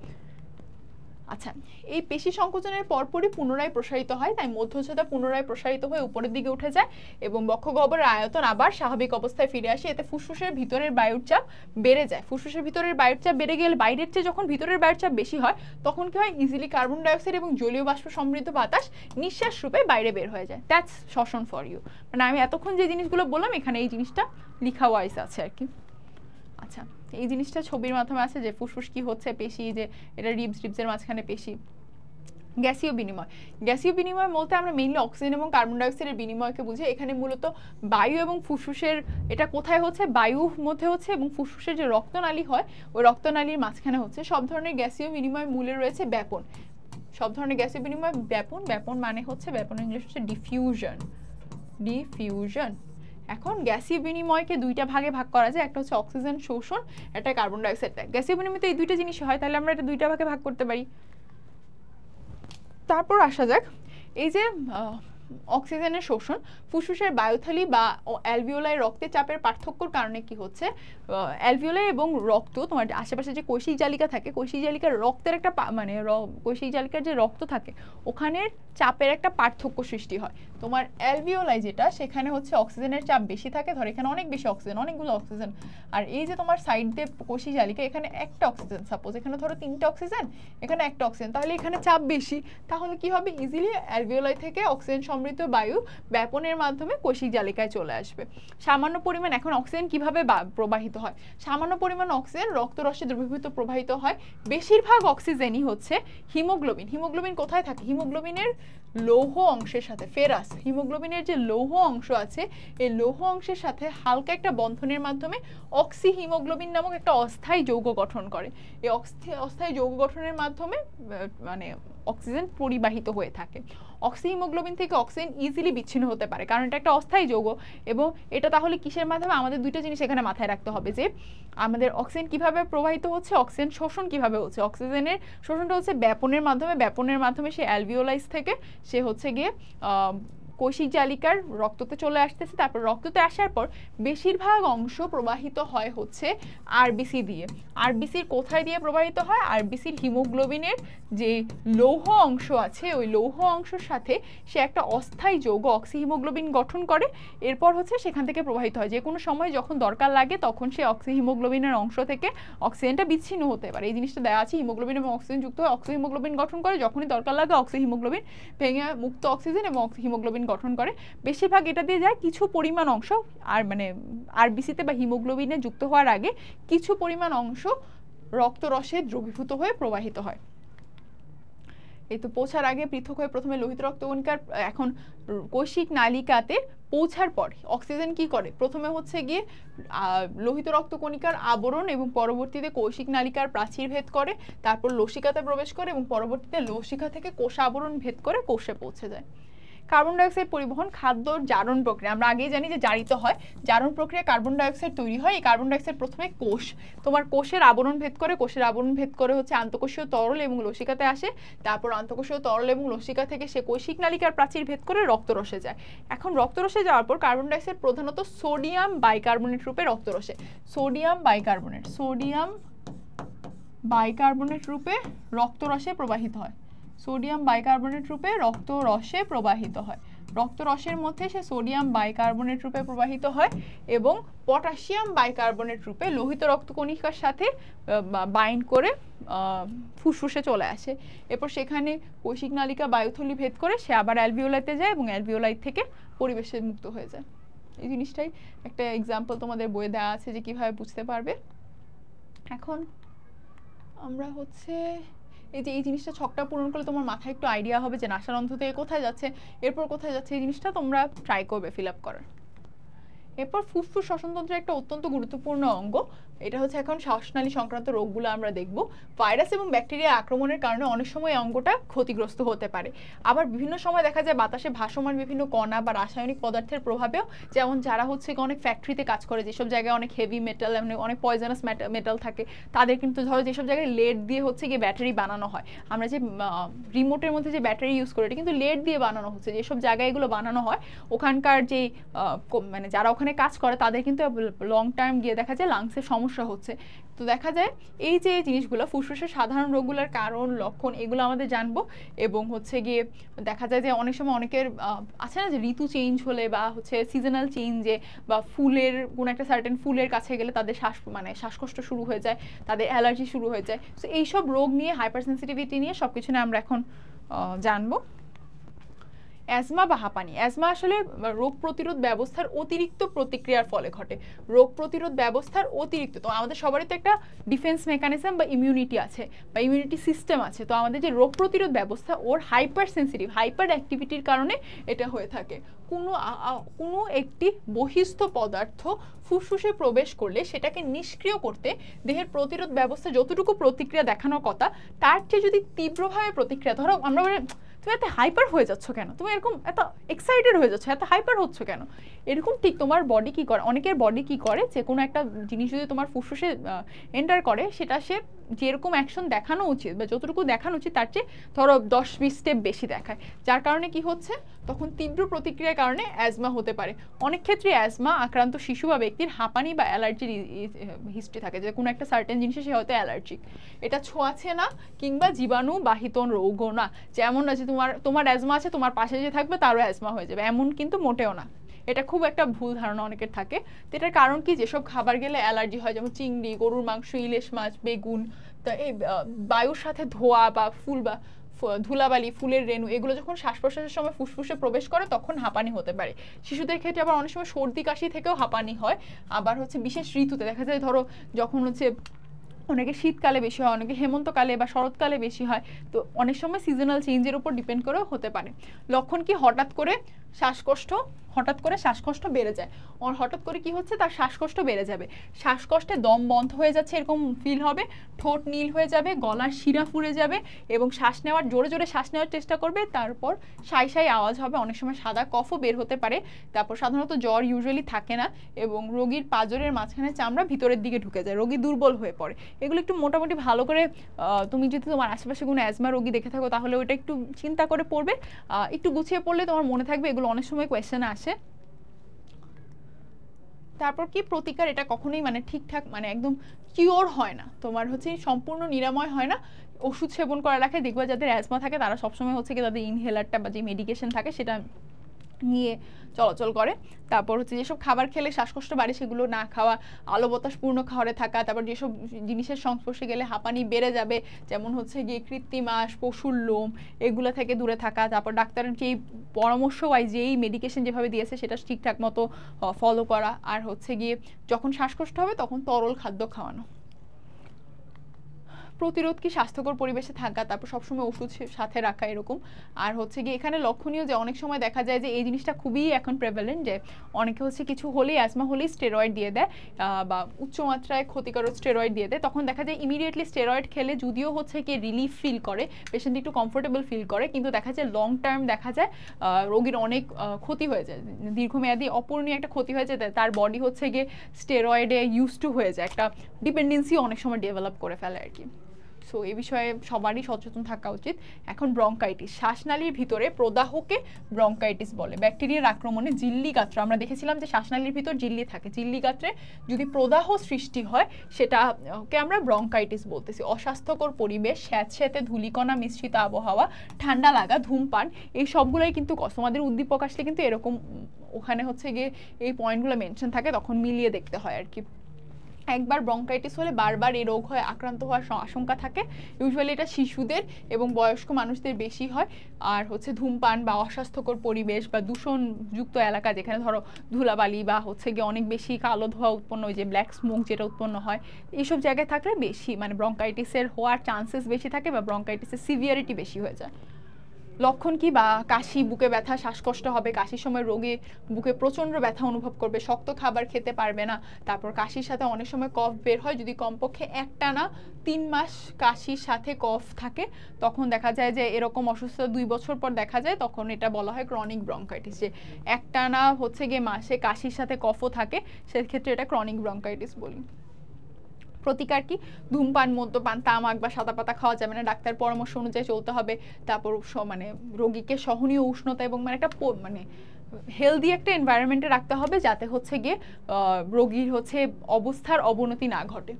আচ্ছা, এই পেশি সংকোচনের পরপরই পুনরায় প্রসারিত হয়, তাই মধ্যচ্ছদা পুনরায় প্রসারিত হয়ে উপরের দিকে উঠে যায় এবং বক্ষ গহ্বরের আয়তন আবার স্বাভাবিক অবস্থায় ফিরে আসে। এতে ফুসফুসের ভিতরের বায়ুর চাপ বেড়ে যায়। ফুসফুসের ভিতরের বায়ুর চাপ বেড়ে গেলে, বাইরের চেয়ে যখন ভিতরের বায়ুর চাপ বেশি হয়, তখন কি হয়, ইজিলি কার্বন ডাইঅক্সাইড এবং জলীয় বাষ্প সমৃদ্ধ বাতাস নিঃশ্বাস রূপে বাইরে বের হয়ে যায়। দ্যাটস শ্বসন ফর ইউ। মানে আমি এতক্ষণ যে জিনিসগুলো বললাম, এখানে এই জিনিসটা লিখা ওয়াইজ আছে আর কি। আচ্ছা, এই জিনিসটা ছবির মাধ্যমে আছে যে ফুসফুস কি হচ্ছে, পেশি, যে এটা রিবসের মাঝখানে পেশি, গ্যাসীয় বিনিময়, গ্যাসীয় বিনিময় বলতে আমরা মেইনলি অক্সিজেন এবং কার্বন ডাইঅক্সাইডের বিনিময়কে বুঝি। এখানে মূলত বায়ু এবং ফুসফুসের, এটা কোথায় হচ্ছে, বায়ুর মধ্যে হচ্ছে এবং ফুসফুসের যে রক্তনালী হয় ওই রক্তনালীর মাঝখানে হচ্ছে। সব ধরনের গ্যাসীয় বিনিময় মূলে রয়েছে ব্যাপন, সব ধরনের গ্যাসীয় বিনিময় ব্যাপন, ব্যাপন মানে হচ্ছে, ব্যাপন ইংলিশ হচ্ছে ডিফিউশন, ডিফিউশন। এখন গ্যাসীয় বিনিময়কে দুইটা ভাগে ভাগ করা যায়, একটা হচ্ছে অক্সিজেন শোষণ, একটা কার্বন ডাইঅক্সাইড ত্যাগ। গ্যাসীয় বিনিময়তে এই দুইটা জিনিস হয়, তাহলে আমরা এটা দুইটা ভাগে ভাগ করতে পারি। তারপর আসা যাক এই যে অক্সিজেনের শোষণ, ফুসফুসের বায়ুথলি বা অ্যালভিওলাই রক্তের চাপের পার্থক্যর কারণে কি হচ্ছে, অ্যালভিওলাই এবং রক্ত, তোমার আশেপাশে যে কৈশিক জালিকা থাকে, কৈশিক জালিকার রক্তের একটা মানে কৈশিক জালিকার যে রক্ত থাকে ওখানের চাপের একটা পার্থক্য সৃষ্টি হয়। তোমার অ্যালভিওলাই যেটা, সেখানে হচ্ছে অক্সিজেনের চাপ বেশি থাকে, ধর এখানে অনেক বেশি অক্সিজেন, অনেকগুলো অক্সিজেন, আর এই যে তোমার সাইড দিয়ে কৈশিক জালিকা, এখানে একটা অক্সিজেন, সাপোজ এখানে ধরো 3টা অক্সিজেন, এখানে একটা অক্সিজেন, তাহলে এখানে চাপ বেশি, তাহলে কি হবে, ইজিলি অ্যালভিওলাই থেকে অক্সিজেন সমৃদ্ধ বায়ু ব্যাপনের মাধ্যমে কৈশিক জালিকায় চলে আসবে। সামান্য পরিমাণ, এখন অক্সিজেন কিভাবে প্রবাহিত হয়, সামান্য পরিমাণ অক্সিজেন রক্তরসে দ্রবীভূত প্রবাহিত হয়। বেশিরভাগ অক্সিজেনই হচ্ছে হিমোগ্লোবিন। হিমোগ্লোবিন কোথায় থাকে, হিমোগ্লোবিনের লৌহ অংশের সাথে, ফেরাস, হিমোগ্লোবিনের যে লৌহ অংশ আছে এই লৌহ অংশের সাথে হালকা একটা বন্ধনের মাধ্যমে অক্সি হিমোগ্লোবিন নামক একটা অস্থায়ী যৌগ গঠন করে। এই অস্থায়ী যৌগ গঠনের মাধ্যমে মানে অক্সিজেন পরিবাহিত হয়ে থাকে। অক্সি হিমোগ্লোবিন থেকে অক্সিজেন ইজিলি বিচ্ছিন্ন হতে পারে, কারণ এটা একটা অস্থায়ী যৌগ। এবং এটা তাহলে কিসের মাধ্যমে, আমাদের দুইটা জিনিস এখানে মাথায় রাখতে হবে, যে আমাদের অক্সিজেন কিভাবে প্রবাহিত হচ্ছে, অক্সিজেন শোষণ কিভাবে হচ্ছে। অক্সিজেনের শোষণটা হচ্ছে ব্যাপনের মাধ্যমে, ব্যাপনের মাধ্যমে সে অ্যালভিওলাইজ থেকে সে হচ্ছে গিয়ে কৈশিক জালিকার রক্ততে চলে আসতেছে। তারপর রক্ততে আসার পর বেশিরভাগ অংশ প্রবাহিত হয় হচ্ছে আরবিসি দিয়ে। আরবিসির কোথায় দিয়ে প্রবাহিত হয়, আরবিসির হিমোগ্লোবিনের যে লৌহ অংশ আছে ওই লৌহ অংশের সাথে সে একটা অস্থায়ী যৌগ অক্সি হিমোগ্লোবিন গঠন করে। এরপর হচ্ছে সেখান থেকে প্রবাহিত হয়, যে কোনো সময় যখন দরকার লাগে তখন সে অক্সি হিমোগ্লোবিনের অংশ থেকে অক্সিজেনটা বিচ্ছিন্ন হতে পারে। এই জিনিসটা দেওয়া আছে, হিমোগ্লোবিন এবং অক্সিজেন যুক্ত হয়ে অক্সি হিমোগ্লোবিন গঠন করে, যখনই দরকার লাগে অক্সি হিমোগ্লোবিন ভেঙে মুক্ত অক্সিজেন এবং হিমোগ্লোবিন গঠন করে। বেশিরভাগ এটা দিয়ে যায়, কিছু পরিমাণ অংশ আর মানে আরবিসিতে বা হিমোগ্লোবিনে যুক্ত হওয়ার আগে কিছু পরিমাণ অংশ রক্তরসে দ্রবীভূত হয়ে প্রবাহিত হয়। এই তো পৌঁছার আগে পৃথক হয়ে প্রথমে লোহিত রক্তকণিকার, এখন কৈশিক নালিকাতে পৌঁছার পর অক্সিজেন কি করে, প্রথমে হচ্ছে গিয়ে লোহিত রক্তকণিকার আবরণ এবং পরবর্তীতে কৈশিক নালিকার প্রাচীর ভেদ করে, তারপর লসিকাতে প্রবেশ করে এবং পরবর্তীতে লসিকা থেকে কোষ আবরণ ভেদ করে কোষে পৌঁছে যায়। কার্বন ডাইঅক্সাইড পরিবহন, খাদ্য জারণ প্রক্রিয়া, আমরা আগেই জানি যে জারিত হয়, জারণ প্রক্রিয়া কার্বন ডাইঅক্সাইড তৈরি হয়। এই কার্বন ডাইঅক্সাইড প্রথমে কোষ, তোমার কোষের আবরণ ভেদ করে, কোষের আবরণ ভেদ করে হচ্ছে আন্তঃকোষীয় তরল এবং লসিকাতে আসে, তারপর আন্তঃকোষীয় তরল এবং লসিকা থেকে সে কৈশিক নালিকার প্রাচীর ভেদ করে রক্তরসে যায়। এখন রক্তরসে যাওয়ার পর কার্বন ডাইঅক্সাইড প্রধানত সোডিয়াম বাইকার্বনেট রূপে রক্তরসে, সোডিয়াম বাইকার্বনেট রূপে রক্তরসে প্রবাহিত হয়, সোডিয়াম বাইকার্বনেট রূপে রক্তরসে প্রবাহিত হয়। রক্তরসের মধ্যে সে সোডিয়াম বাইকার্বনেট রূপে প্রবাহিত হয় এবং পটাশিয়াম বাইকার্বনেট রূপে লোহিত রক্তকণিকার সাথে বাইন্ড করে ফুসফুসে চলে আসে। এরপর সেখানে কৈশিক নালিকা বায়ুথলি ভেদ করে সে আবার অ্যালভিওলাইতে যায় এবং অ্যালভিওলাই থেকে পরিবেশে মুক্ত হয়ে যায়। এই জিনিসটাই একটা এক্সাম্পল তোমাদের বইয়ে দেওয়া আছে যে কিভাবে বুঝতে পারবে। এখন আমরা হচ্ছে এই যে এই জিনিসটা ছকটা পূরণ করলে তোমার মাথায় একটু আইডিয়া হবে যে নাসারন্ধ্র থেকে কোথায় যাচ্ছে, এরপর কোথায় যাচ্ছে, এই জিনিসটা তোমরা ট্রাই করবে ফিল আপ করার। এরপর ফুসফুস শ্বসনতন্ত্রের একটা অত্যন্ত গুরুত্বপূর্ণ অঙ্গ, এটা হচ্ছে এখন শ্বাসনালী সংক্রান্ত রোগগুলো আমরা দেখব। ভাইরাস এবং ব্যাকটেরিয়া আক্রমণের কারণে অনেক সময় এই অঙ্গটা ক্ষতিগ্রস্ত হতে পারে। আবার বিভিন্ন সময় দেখা যায় বাতাসে ভাসমান বিভিন্ন কণা বা রাসায়নিক পদার্থের প্রভাবেও, যেমন যারা হচ্ছে অনেক ফ্যাক্টরিতে কাজ করে, যেসব জায়গায় অনেক হেভি মেটাল, অনেক পয়জনাস মেটাল থাকে, তাদের কিন্তু ধরো যেসব জায়গায় লেড দিয়ে হচ্ছে গিয়ে ব্যাটারি বানানো হয়, আমরা যে রিমোটের মধ্যে যে ব্যাটারি ইউজ করি এটা কিন্তু লেড দিয়ে বানানো হচ্ছে, যেসব জায়গায় এগুলো বানানো হয় ওখানকার যে মানে যারা ওখানে কাজ করে তাদের কিন্তু লং টার্ম গিয়ে দেখা যায় লাংসের সমস্যা হচ্ছে। তো দেখা যায় এই যে জিনিসগুলো ফুসফুসের সাধারণ রোগগুলোর কারণ লক্ষণ এগুলো আমাদের জানবো। এবং হচ্ছে গিয়ে দেখা যায় যে অনেক সময় অনেকের আছে না যে ঋতু চেঞ্জ হলে বা হচ্ছে সিজনাল চেঞ্জে বা ফুলের কোনো একটা সার্টেন ফুলের কাছে গেলে তাদের শ্বাসকষ্ট শুরু হয়ে যায়, তাদের অ্যালার্জি শুরু হয়ে যায়। তো এইসব রোগ নিয়ে, হাইপার সেন্সিটিভিটি নিয়ে সব কিছু নিয়ে আমরা এখন জানবো। অ্যাজমা বা হাঁপানি, অ্যাজমা আসলে রোগ প্রতিরোধ ব্যবস্থার অতিরিক্ত প্রতিক্রিয়ার ফলে ঘটে। রোগ প্রতিরোধ ব্যবস্থার অতিরিক্ত, তো আমাদের সবারই তো একটা ডিফেন্স মেকানিজম বা ইমিউনিটি আছে বা ইমিউনিটি সিস্টেম আছে, তো আমাদের যে রোগ প্রতিরোধ ব্যবস্থা ওর হাইপার সেন্সিটিভ, হাইপার অ্যাক্টিভিটির কারণে এটা হয়ে থাকে। কোনো একটি বহিস্থ পদার্থ ফুসফুসে প্রবেশ করলে সেটাকে নিষ্ক্রিয় করতে দেহের প্রতিরোধ ব্যবস্থা যতটুকু প্রতিক্রিয়া দেখানোর কথা তার চেয়ে যদি তীব্রভাবে প্রতিক্রিয়া, ধরো আমরা তুমি এত হাইপার হয়ে যাচ্ছ কেন, তুমি এরকম এত এক্সাইটেড হয়ে যাচ্ছ, এত হাইপার হচ্ছ কেন, এরকম ঠিক তোমার বডি কি করে, অনেকের বডি কি করে, যে কোনো একটা জিনিস যদি তোমার ফুসফুসে এন্টার করে সেটা সে যেরকম অ্যাকশন দেখানো উচিত বা যতটুকু দেখানো উচিত তার চেয়ে ধরো 10-20 স্টেপ বেশি দেখায়, যার কারণে কি হচ্ছে তখন তীব্র প্রতিক্রিয়ার কারণে অ্যাজমা হতে পারে। অনেক ক্ষেত্রে অ্যাজমা আক্রান্ত শিশু বা ব্যক্তির হাঁপানি বা অ্যালার্জির হিস্ট্রি থাকে, যে কোনো একটা সার্টেন জিনিসে সে হয়তো অ্যালার্জিক। এটা ছোঁয়াছে না কিংবা জীবাণু বাহিত রোগও না, যেমন না যে তোমার অ্যাজমা আছে তোমার পাশে যে থাকবে তারও অ্যাজমা হয়ে যাবে, এমন কিন্তু মোটেও না। এটা খুব একটা ভুল ধারণা অনেকের থাকে। তো এটার কারণ কি, যেসব খাবার গেলে অ্যালার্জি হয়, যেমন চিংড়ি, গরুর মাংস, ইলিশ মাছ, বেগুন, তো এই বায়ুর সাথে ধোয়া বা ফুল বা ধুলাবালি, ফুলের রেণু, এগুলো যখন শ্বাস প্রশ্বাসের সময় ফুসফুসে প্রবেশ করে তখন হাঁপানি হতে পারে। শিশুদের ক্ষেত্রে আবার অনেক সময় সর্দি কাশি থেকেও হাঁপানি হয়। আবার হচ্ছে বিশেষ ঋতুতে দেখা যায়, ধরো যখন হচ্ছে অনেকে শীতকালে বেশি হয়, অনেকে হেমন্তকালে বা শরৎকালে বেশি হয়, তো অনেক সময় সিজনাল চেঞ্জের উপর ডিপেন্ড করেও হতে পারে। লক্ষণ কি, হঠাৎ করে শ্বাসকষ্ট বেড়ে যায়, হঠাৎ করে কি হচ্ছে তার শ্বাসকষ্ট বেড়ে যাবে, শ্বাসকষ্টে দম বন্ধ হয়ে যাচ্ছে এরকম ফিল হবে, ঠোঁট নীল হয়ে যাবে, গলার শিরা ফুলে যাবে এবং জোরে জোরে শ্বাস নেওয়ার চেষ্টা করবে, তারপর সাই সাই আওয়াজ হবে, অনেক সময় সাদা কফও বের হতে পারে। তারপর সাধারণত জ্বর ইউজুয়ালি থাকে না এবং রোগীর পাঁজরের মাঝখানে চামড়া ভিতরের দিকে ঢুকে যায়, রোগী দুর্বল হয়ে পড়ে। এগুলো একটু মোটামুটি ভালো করে তুমি যদি তোমার আশেপাশে কোনো অ্যাজমা রোগী দেখে থাকো তাহলে ওটা একটু চিন্তা করে পড়বে, একটু গুছিয়ে পড়লে তোমার মনে থাকবে, এগুলো অনেক সময় কোয়েশ্চেনে আসে। তারপর কি প্রতিকার, এটা কখনোই মানে ঠিকঠাক মানে একদম কিওর হয় না, তোমার হচ্ছে সম্পূর্ণ নিরাময় হয় না। ওষুধ সেবন করা রাখে, দেখবা যাদের অ্যাজমা থাকে তারা সবসময় হচ্ছে কি তাদের ইনহেলারটা বা যে মেডিকেশন থাকে সেটা নিয়ে চলাচল করে। তারপর হচ্ছে যেসব খাবার খেলে শ্বাসকষ্ট বাড়ে সেগুলো না খাওয়া, আলো বাতাসপূর্ণ খাবারে থাকা, তারপর যেসব জিনিসের সংস্পর্শে গেলে হাঁপানি বেড়ে যাবে, যেমন হচ্ছে গিয়ে কৃত্রিম আঁশ, পশুর লোম, এগুলো থেকে দূরে থাকা। তারপর ডাক্তারের যেই পরামর্শ ওয়াইজ যেই মেডিকেশন যেভাবে দিয়েছে সেটা ঠিকঠাক মতো ফলো করা। আর হচ্ছে গিয়ে যখন শ্বাসকষ্ট হবে তখন তরল খাদ্য খাওয়ানো। প্রতিরোধ কি, স্বাস্থ্যকর পরিবেশে থাকা, তারপর সবসময় ওষুধ সাথে রাখা এরকম। আর হচ্ছে গিয়ে এখানে লক্ষণীয় যে অনেক সময় দেখা যায় যে এই জিনিসটা খুবই এখন প্রেভেলেন্ট, যে অনেকে হচ্ছে কিছু হলেই অ্যাজমা হলেই স্টেরয়েড দিয়ে দেয় বা উচ্চমাত্রায় ক্ষতিকারক স্টেরয়েড দিয়ে দেয়, তখন দেখা যায় ইমিডিয়েটলি স্টেরয়েড খেলে যদিও হচ্ছে কি রিলিফ ফিল করে, পেশেন্ট একটু কমফোর্টেবল ফিল করে, কিন্তু দেখা যায় লং টার্ম দেখা যায় রোগীর অনেক ক্ষতি হয়ে যায়, দীর্ঘমেয়াদী অপূরণীয় একটা ক্ষতি হয়ে যায়, তার বডি হচ্ছে গিয়ে স্টেরয়েডে ইউজ টু হয়ে যায়, একটা ডিপেন্ডেন্সি অনেক সময় ডেভেলপ করে ফেলে আর কি। সো এই বিষয়ে সবারই সচেতন থাকা উচিত। এখন ব্রঙ্কাইটিস, শ্বাসনালীর ভিতরে প্রদাহকে ব্রঙ্কাইটিস বলে। ব্যাকটেরিয়ার আক্রমণে ঝিল্লি গাত্র, আমরা দেখেছিলাম যে শ্বাসনালীর ভিতর ঝিল্লি থাকে, ঝিল্লি গাত্রে যদি প্রদাহ সৃষ্টি হয় সেটাকে আমরা ব্রঙ্কাইটিস বলতেছি। অস্বাস্থ্যকর পরিবেশ, স্যাঁতস্যাঁতে ধূলিকণা মিশ্রিত আবহাওয়া, ঠান্ডা লাগা, ধূমপান, এই সবগুলোই কিন্তু আমাদের উদ্দীপক আসলে কিন্তু এরকম ওখানে হচ্ছে গিয়ে এই পয়েন্টগুলো মেনশন থাকে, তখন মিলিয়ে দেখতে হয় আর কি। একবার ব্রঙ্কাইটিস হলে বারবার এই রোগ হয়ে আক্রান্ত হওয়ার আশঙ্কা থাকে, ইউজুয়ালি এটা শিশুদের এবং বয়স্ক মানুষদের বেশি হয়। আর হচ্ছে ধূমপান বা অস্বাস্থ্যকর পরিবেশ বা দূষণযুক্ত এলাকা, যেখানে ধরো ধুলাবালি বা হচ্ছে গিয়ে অনেক বেশি কালো ধোঁয়া উৎপন্ন হয়, যে ব্ল্যাক স্মোক যেটা উৎপন্ন হয়, এইসব জায়গায় থাকলে বেশি মানে ব্রঙ্কাইটিসের হওয়ার চান্সেস বেশি থাকে বা ব্রঙ্কাইটিসের সিভিয়ারিটি বেশি হয়ে যায়। লক্ষণ কি, বা কাশি, বুকে ব্যথা, শ্বাসকষ্ট হবে, কাশির সময় রোগী বুকে প্রচণ্ড ব্যথা অনুভব করবে, শক্ত খাবার খেতে পারবে না, তারপর কাশির সাথে অনেক সময় কফ বের হয়, যদি কমপক্ষে একটানা 3 মাস কাশির সাথে কফ থাকে তখন দেখা যায় যে এরকম অসুস্থতা 2 বছর পর দেখা যায়, তখন এটা বলা হয় ক্রনিক ব্রঙ্কাইটিস। যে একটানা হচ্ছে গিয়ে মাসে কাশির সাথে কফও থাকে সেক্ষেত্রে এটা ক্রনিক ব্রঙ্কাইটিস বলি। প্রতিকার কি, ধূমপান, মদ্যপান, তামাক বা সাদা পাতা খাওয়া যাবে না, ডাক্তার পরামর্শ অনুযায়ী চলতে হবে। তারপর মানে রোগীকে সহনীয় উষ্ণতা এবং মানে একটা মানে হেলদি একটা এনভায়রনমেন্টে রাখতে হবে, যাতে হচ্ছে গিয়ে রোগীর হচ্ছে অবস্থার অবনতি না ঘটে।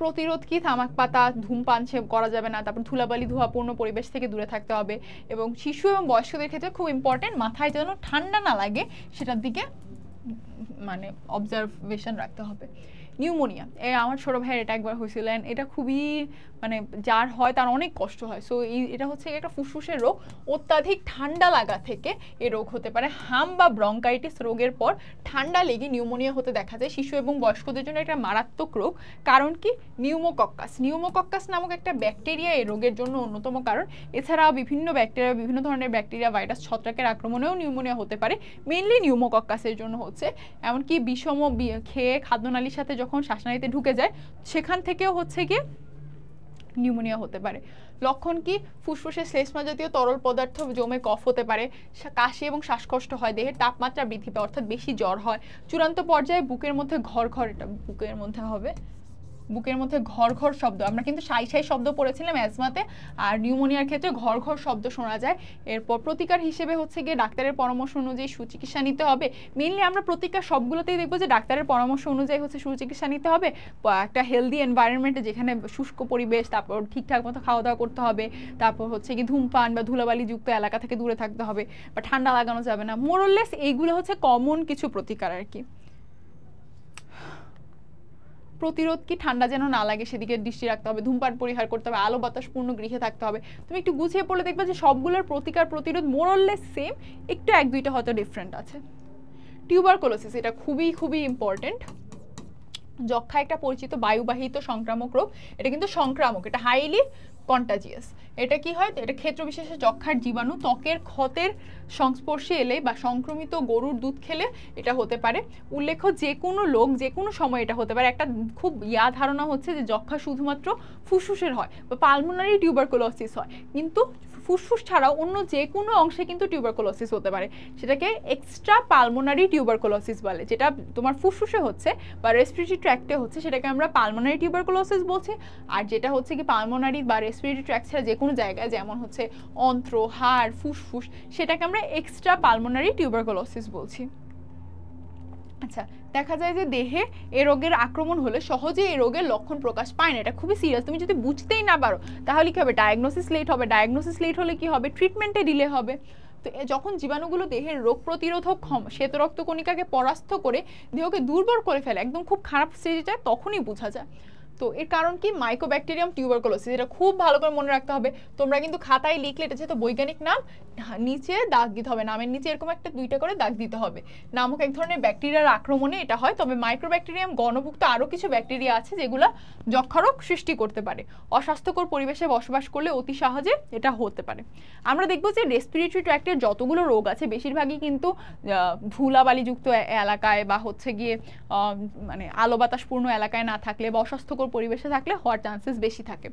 প্রতিরোধ কি, তামাক পাতা, ধূমপান করা যাবে না, তারপর ধুলাবালি ধোঁয়াপূর্ণ পরিবেশ থেকে দূরে থাকতে হবে, এবং শিশু এবং বয়স্কদের ক্ষেত্রে খুব ইম্পর্টেন্ট মাথায় যেন ঠান্ডা না লাগে সেটার দিকে মানে অবজারভেশন রাখতে হবে। নিউমোনিয়া, আমার ছোটো ভাইয়ের এটা একবার হয়েছিল, এটা খুবই মানে যার হয় তার অনেক কষ্ট হয়। সো এটা হচ্ছে একটা ফুসফুসের রোগ, অত্যাধিক ঠান্ডা লাগা থেকে এই রোগ হতে পারে। হাম বা ব্রঙ্কাইটিস রোগের পর ঠান্ডা লেগে নিউমোনিয়া হতে দেখা যায়। শিশু এবং বয়স্কদের জন্য একটা মারাত্মক রোগ। কারণ কি? নিউমোকক্কাস নামক একটা ব্যাকটেরিয়া এই রোগের জন্য অন্যতম কারণ। এছাড়াও বিভিন্ন ব্যাকটেরিয়া, বিভিন্ন ধরনের ব্যাকটেরিয়া, ভাইরাস, ছত্রাকের আক্রমণেও নিউমোনিয়া হতে পারে। মেইনলি নিউমোকক্কাসের জন্য হচ্ছে, এমনকি বিষম খেয়ে খাদ্যনালীর সাথে যখন শ্বাসনালীতে ঢুকে যায় সেখান থেকেও হচ্ছে গিয়ে নিউমোনিয়া হতে পারে। লক্ষণ কি? ফুসফুসে শ্লেষ্মা জাতীয় তরল পদার্থ জমে কফ হতে পারে, কাশি এবং শ্বাসকষ্ট হয়, দেহের তাপমাত্রা বৃদ্ধি পায় অর্থাৎ বেশি জ্বর হয়, চূড়ান্ত পর্যায়ে বুকের মধ্যে ঘর, এটা বুকের মধ্যে হবে, বুকের মধ্যে ঘর শব্দ, আমরা কিন্তু সাই শব্দ পড়েছিলাম অ্যাজমাতে, আর নিউমোনিয়ার ক্ষেত্রে ঘর শব্দ শোনা যায়। এরপর প্রতিকার হিসেবে হচ্ছে গিয়ে ডাক্তারের পরামর্শ অনুযায়ী সুচিকিৎসা নিতে হবে। মেইনলি আমরা প্রতিকার সবগুলোতেই দেখবো যে ডাক্তারের পরামর্শ অনুযায়ী হচ্ছে সুচিকিৎসা নিতে হবে। একটা হেলদি এনভায়রনমেন্টে, যেখানে শুষ্ক পরিবেশ, তারপর ঠিকঠাক মতো খাওয়া দাওয়া করতে হবে, তারপর হচ্ছে কি ধূমপান বা ধুলাবালিযুক্ত এলাকা থেকে দূরে থাকতে হবে, বা ঠান্ডা লাগানো যাবে না। মোরলেস এইগুলো হচ্ছে কমন কিছু প্রতিকার আর কি। প্রতিরোধ কি? ঠান্ডা যেন না লাগে সেদিকে দৃষ্টি রাখতে হবে, ধূমপান পরিহার করতে হবে, আলো বাতাসপূর্ণ গৃহে থাকতে হবে। তুমি একটু গুছিয়ে পড়লে দেখবে যে সবগুলোর প্রতিকার প্রতিরোধ মোরলেস সেম, একটু এক দুইটা হয়তো ডিফারেন্ট আছে। টিউবারকুলোসিস, এটা খুবই ইম্পর্টেন্ট। যক্ষা একটা পরিচিত বায়ুবাহিত সংক্রামক রোগ। এটা কিন্তু সংক্রামক, এটা হাইলি কন্টাজিয়াস। এটা কি হয়? এটা ক্ষেত্র বিশেষে যক্ষার জীবাণু ত্বকের ক্ষতের সংস্পর্শে এলে বা সংক্রমিত গরুর দুধ খেলে এটা হতে পারে। উল্লেখ্য, যে কোনো লোক যে কোনো সময় এটা হতে পারে। একটা খুব ধারণা হচ্ছে যে যক্ষা শুধুমাত্র ফুসফুসের হয় বা পালমোনারি টিউবারকুলোসিস হয়, কিন্তু ফুসফুস ছাড়াও অন্য যে কোনো অংশে কিন্তু টিউবারকুলোসিস হতে পারে। সেটাকে এক্সট্রা পালমোনারি টিউবারকুলোসিস বলে। যেটা তোমার ফুসফুসে হচ্ছে বা রেসপিরেটরি ট্র্যাক্টে হচ্ছে সেটাকে আমরা পালমোনারি টিউবারকুলোসিস বলছি। আর যেটা হচ্ছে কি পালমোনারি বা রেসপিরেটরি ট্র্যাক্ট ছাড়া যে কোনো জায়গায়, যেমন হচ্ছে অন্ত্র, হাড়, ফুসফুস, সেটাকে আমরা এক্সট্রা পালমোনারি টিউবারকুলোসিস বলছি। আচ্ছা, দেখা যায় যে দেহে এ রোগের আক্রমণ হলে সহজে এই রোগের লক্ষণ প্রকাশ পায় না। এটা খুবই সিরিয়াস। তুমি যদি বুঝতেই না পারো তাহলে কি হবে? ডায়াগনোসিস লেট হবে। ডায়াগনোসিস লেট হলে কি হবে? ট্রিটমেন্টে ডিলে হবে। তো যখন জীবাণুগুলো দেহের রোগ প্রতিরোধক শ্বেত রক্তকণিকাকে পরাস্ত করে দেহকে দুর্বল করে ফেলে, একদম খুব খারাপ স্টেজে যায়, তখনই বোঝা যায়। তো এর কারণ কি? Mycobacterium tuberculosis. এটা খুব ভালো করে মনে রাখতে হবে। তোমরা কিন্তু খাতায় লিখলে, এটা যেহেতু বৈজ্ঞানিক নাম, নিচে দাগ দিতে হবে, নামের নিচে এরকম একটা দুইটা করে দাগ দিতে হবে। নামক এক ধরনের ব্যাকটেরিয়ার আক্রমণে এটা হয়। তবে মাইক্রোব্যাকটেরিয়াম গণভুক্ত আরও কিছু ব্যাকটেরিয়া আছে যেগুলো যক্ষারোগ সৃষ্টি করতে পারে। অস্বাস্থ্যকর পরিবেশে বসবাস করলে অতি সহজে এটা হতে পারে। আমরা দেখব যে রেসপিরেটরি ট্র্যাক্টের যতগুলো রোগ আছে বেশিরভাগই কিন্তু ধুলাবালিযুক্ত এলাকায় বা হচ্ছে গিয়ে মানে আলো বাতাসপূর্ণ এলাকায় না থাকলে বা অস্বাস্থ্যকর পরিবেশে থাকলে হওয়ার চান্সেস বেশি থাকে।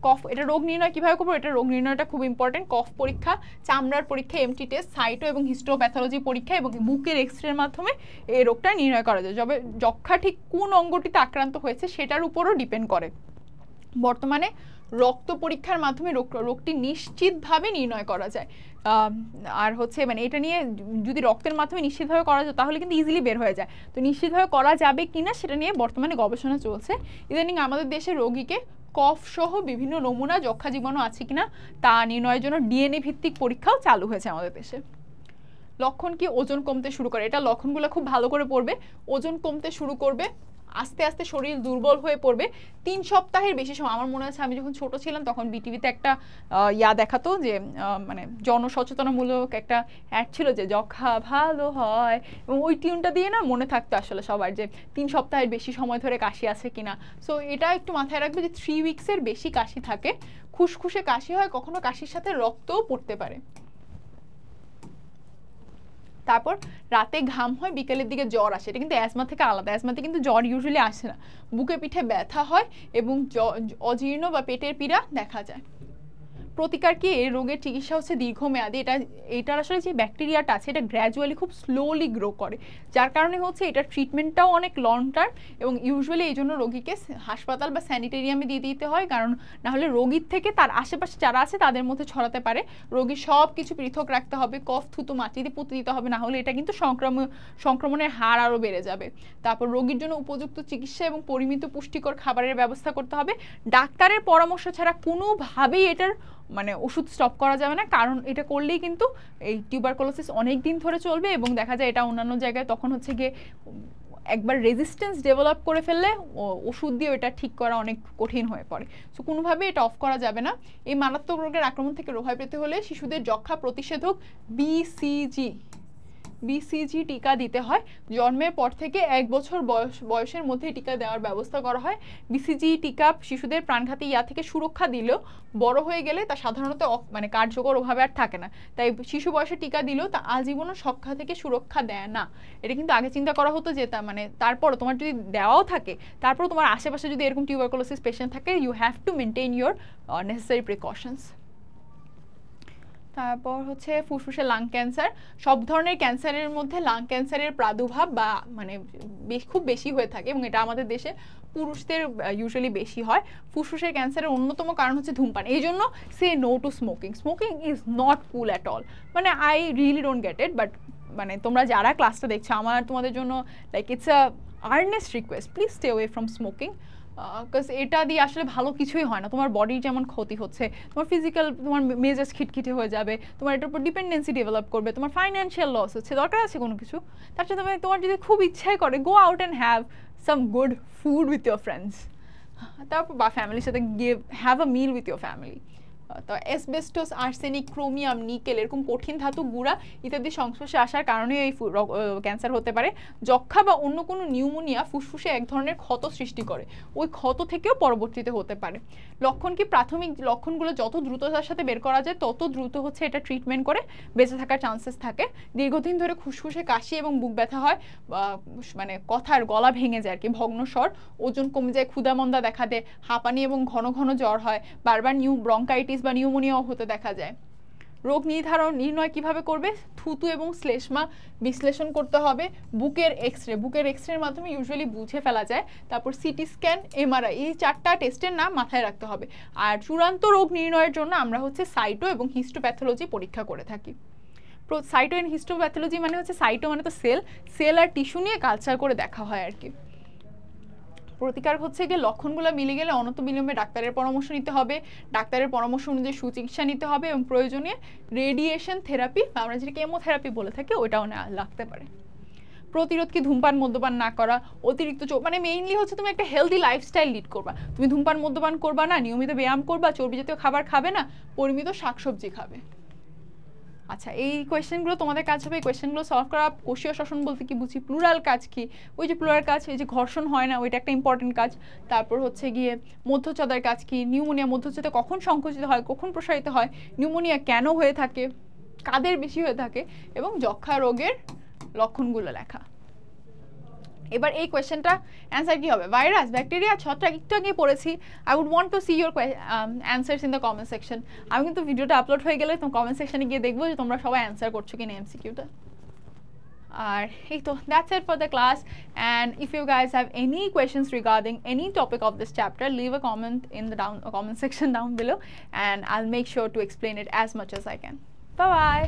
কফ, এটা রোগ নির্ণয় কীভাবে করবো? এটা রোগ নির্ণয়টা খুব ইম্পর্টেন্ট। কফ পরীক্ষা, চামড়ার পরীক্ষা, এমটি টেস্ট, সাইটো এবং হিস্টোপ্যাথোলজি পরীক্ষা এবং বুকের এক্সরের মাধ্যমে এই রোগটা নির্ণয় করা যায়। তবে যক্ষা ঠিক কোন অঙ্গটিতে আক্রান্ত হয়েছে সেটার উপরও ডিপেন্ড করে। বর্তমানে রক্ত পরীক্ষার মাধ্যমে রোগটি নিশ্চিতভাবে নির্ণয় করা যায়। আর হচ্ছে মানে এটা নিয়ে যদি রক্তের মাধ্যমে নিশ্চিতভাবে করা যায় তাহলে কিন্তু ইজিলি বের হয়ে যায়। তো নিশ্চিতভাবে করা যাবে কিনা সেটা নিয়ে বর্তমানে গবেষণা চলছে। ইদানিং আমাদের দেশে রোগীকে কফ সহ বিভিন্ন নমুনা যক্ষা জীবাণু আছে কিনা তা নির্ণয়ের জন্য ডিএনএ ভিত্তিক পরীক্ষাও চালু হয়েছে আমাদের দেশে। লক্ষণ কি? ওজন কমতে শুরু করে। এটা লক্ষণগুলো খুব ভালো করে পড়বে। ওজন কমতে শুরু করবে, আস্তে আস্তে শরীর দুর্বল হয়ে পড়বে। 3 সপ্তাহের বেশি সময়, আমার মনে আছে আমি যখন ছোট ছিলাম তখন বিটিভিতে একটা দেখাতো যে মানে জনসচেতনামূলক একটা অ্যাড ছিল যে যক্ষা ভালো হয়, এবং ওই টিউনটা দিয়ে না মনে থাকতো আসলে সবার যে 3 সপ্তাহের বেশি সময় ধরে কাশি আছে কিনা। সো এটা একটু মাথায় রাখবে যে 3 উইক্সের বেশি কাশি থাকে, খুসখুসে কাশি হয়, কখনো কাশির সাথে রক্তও পড়তে পারে। তারপর রাতে ঘাম হয়, বিকেলের দিকে জ্বর আসে। এটা কিন্তু অ্যাজমা থেকে আলাদা। অ্যাজমাতে কিন্তু জ্বর ইউজুয়ালি আসে না। বুকে পিঠে ব্যথা হয় এবং অজীর্ণ বা পেটের পীড়া দেখা যায়। প্রতিকার কি? এই রোগের চিকিৎসা হচ্ছে দীর্ঘমেয়াদী। এটার আসলে যে ব্যাকটেরিয়াটা আছে এটা গ্র্যাজুয়ালি খুব স্লোলি গ্রো করে, যার কারণে হচ্ছে এটার ট্রিটমেন্টটাও অনেক লং টার্ম, এবং ইউজুয়ালি এই জন্য রোগীকে হাসপাতাল বা স্যানিটেরিয়ামে দিয়ে দিতে হয়, কারণ নাহলে রোগীর থেকে তার আশেপাশে যারা আছে তাদের মধ্যে ছড়াতে পারে। রোগীর সব কিছু পৃথক রাখতে হবে, কফ থুতু মাটিতে পুঁতে দিতে হবে, নাহলে এটা কিন্তু সংক্রমণের হার আরও বেড়ে যাবে। তারপর রোগীর জন্য উপযুক্ত চিকিৎসা এবং পরিমিত পুষ্টিকর খাবারের ব্যবস্থা করতে হবে। ডাক্তারের পরামর্শ ছাড়া কোনোভাবেই এটার মানে ওষুধ স্টপ করা যাবে না, কারণ এটা করলেই কিন্তু এই টিউবারকুলোসিস অনেক দিন ধরে চলবে এবং দেখা যায় এটা অন্যান্য জায়গায় তখন হচ্ছে গিয়ে একবার রেজিস্ট্যান্স ডেভেলপ করে ফেললে ওষুধ দিয়ে এটা ঠিক করা অনেক কঠিন হয়ে পড়ে। সো কোনোভাবেই এটা অফ করা যাবে না। এই মারাত্মক রোগের আক্রমণ থেকে রেহাই পেতে হলে শিশুদের যক্ষ্মা প্রতিষেধক BCG টিকা দিতে হয়। জন্মের পর থেকে 1 বছর বয়সের মধ্যে টিকা দেওয়ার ব্যবস্থা করা হয়। BCG টিকা শিশুদের প্রাণঘাতী ইয়া থেকে সুরক্ষা দিলেও বড় হয়ে গেলে তা সাধারণত মানে কার্যকর ওভাবে আর থাকে না। তাই শিশু বয়সে টিকা দিলেও তা আজীবনও যক্ষ্মা থেকে সুরক্ষা দেয় না। এটা কিন্তু আগে চিন্তা করা হতো যে তা মানে তারপর তোমার যদি দেওয়াও থাকে, তারপর তোমার আশেপাশে যদি এরকম টিউবারকুলোসিস পেশেন্ট থাকে, you have to maintain your necessary precautions. তারপর হচ্ছে ফুসফুসে লাং ক্যান্সার। সব ধরনের ক্যান্সারের মধ্যে লাং ক্যান্সারের প্রাদুর্ভাব বা মানে খুব বেশি হয়ে থাকে এবং এটা আমাদের দেশে পুরুষদের ইউজুয়ালি বেশি হয়। ফুসফুসের ক্যান্সারের অন্যতম কারণ হচ্ছে ধূমপান। এই জন্য say no to smoking. Smoking is not cool at all. মানে I really don't get it, but মানে তোমরা যারা ক্লাসটা দেখছো, আমার তোমাদের জন্য like it's a earnest request, please stay away from smoking. Because এটা দিয়ে আসলে ভালো কিছুই হয় না। তোমার বডির যেমন ক্ষতি হচ্ছে, তোমার ফিজিক্যাল, তোমার মেজাজ খিটখিটে হয়ে যাবে, তোমার এটার উপর ডিপেন্ডেন্সি ডেভেলপ করবে, তোমার ফাইন্যান্সিয়াল লস হচ্ছে। দরকার আছে কোনো কিছু? তার সাথে তোমার যদি খুব ইচ্ছাই করে, go out and have some good food with your friends, তারপর বা ফ্যামিলির সাথে গিয়ে have a mill with your family. তো অ্যাসবেস্টস, আর্সেনিক, ক্রোমিয়াম, নিকেল এরকম কঠিন ধাতু গুঁড়া ইত্যাদি সংস্পর্শে আসার কারণে এই ক্যান্সার হতে পারে। যক্ষ্মা বা অন্য কোনো নিউমোনিয়া ফুসফুসে এক ধরনের ক্ষত সৃষ্টি করে, ওই ক্ষত থেকেও পরবর্তীতে হতে পারে। লক্ষণ কি? প্রাথমিক লক্ষণগুলো যত দ্রুততার সাথে বের করা যায় তত দ্রুত হচ্ছে এটা ট্রিটমেন্ট করে বেঁচে থাকার চান্সেস থাকে। দীর্ঘদিন ধরে ফুসফুসে কাশি এবং বুক ব্যথা হয়, মানে কথার গলা ভেঙে যায় আর কি, ভগ্ন স্বর, ওজন কমে যায়, ক্ষুধামন্দা দেখা দেয়, হাঁপানি এবং ঘন ঘন জ্বর হয়, বারবার ব্রঙ্কাইটিস বা নিউমোনিয়াও হতে দেখা যায়। রোগ নির্ণয় কিভাবে করবে? থুতু এবং শ্লেষ্মা বিশ্লেষণ করতে হবে। বুকের এক্সরের মাধ্যমে ইউজুয়ালি বুঝে ফেলা যায়। তারপর সিটি স্ক্যান, এমআরআই, এই 4টা টেস্টের নাম মাথায় রাখতে হবে। আর চূড়ান্ত রোগ নির্ণয়ের জন্য আমরা হচ্ছে সাইটো এবং হিস্টোপ্যাথোলজি পরীক্ষা করে থাকি। সাইটো এন্ড হিস্টোপ্যাথোলজি মানে হচ্ছে, সাইটো মানে তো সেল আর টিস্যু নিয়ে কালচার করে দেখা হয় আর কি। প্রতিকার হচ্ছে গিয়ে লক্ষণগুলো মিলে গেলে অনত বিলম্বে ডাক্তারের পরামর্শ নিতে হবে, ডাক্তারের পরামর্শ অনুযায়ী সুচিকিৎসা নিতে হবে এবং প্রয়োজনে রেডিয়েশন থেরাপি বা আমরা যেটা কেমোথেরাপি বলে থাকি ওইটাও লাগতে পারে। প্রতিরোধ কি? ধূমপান মদ্যপান না করা, অতিরিক্ত মানে মেইনলি হচ্ছে তুমি একটা হেলদি লাইফস্টাইল লিড করবা। তুমি ধূমপান মদ্যপান করবা না, নিয়মিত ব্যায়াম করবা, চর্বি জাতীয় খাবার খাবে না, পরিমিত শাকসবজি খাবে। আচ্ছা, এই কোয়েশ্চেনগুলো তোমাদের কাজ হবে। এই কোয়েশ্চেনগুলো সলভ করা। কোষীয় শ্বসন বলতে কি বুঝি, প্লুরাল কাজ কি, ওই যে প্লুরাল কাজ, এই যে ঘর্ষণ হয় না, ওইটা একটা ইম্পর্টেন্ট কাজ। তারপর হচ্ছে গিয়ে মধ্যচ্ছদার কাজ কি, নিউমোনিয়া মধ্যচ্ছদা কখন সংকুচিত হয়, কখন প্রসারিত হয়, নিউমোনিয়া কেন হয়ে থাকে, কাদের বেশি হয়ে থাকে, এবং যক্ষ্মা রোগের লক্ষণগুলো লেখা। এবার এই কোয়েশ্চেনটা অ্যান্সার কি হবে? ভাইরাস, ব্যাকটেরিয়া, ছত্রাক, একটু আগে পড়েছি। I would want to see your answers in the comment section. আমি কিন্তু ভিডিওটা আপলোড হয়ে গেলে তোমার কমেন্ট সেকশনে গিয়ে দেখবো যে তোমরা সবাই অ্যান্সার করছো কিনা এমসিকিউটা। আর এই তো, that's it for the class. And if you guys have any questions regarding any topic of this chapter, leave a comment in the comment section down below and I'll make sure to explain it as much as I can. Bye bye.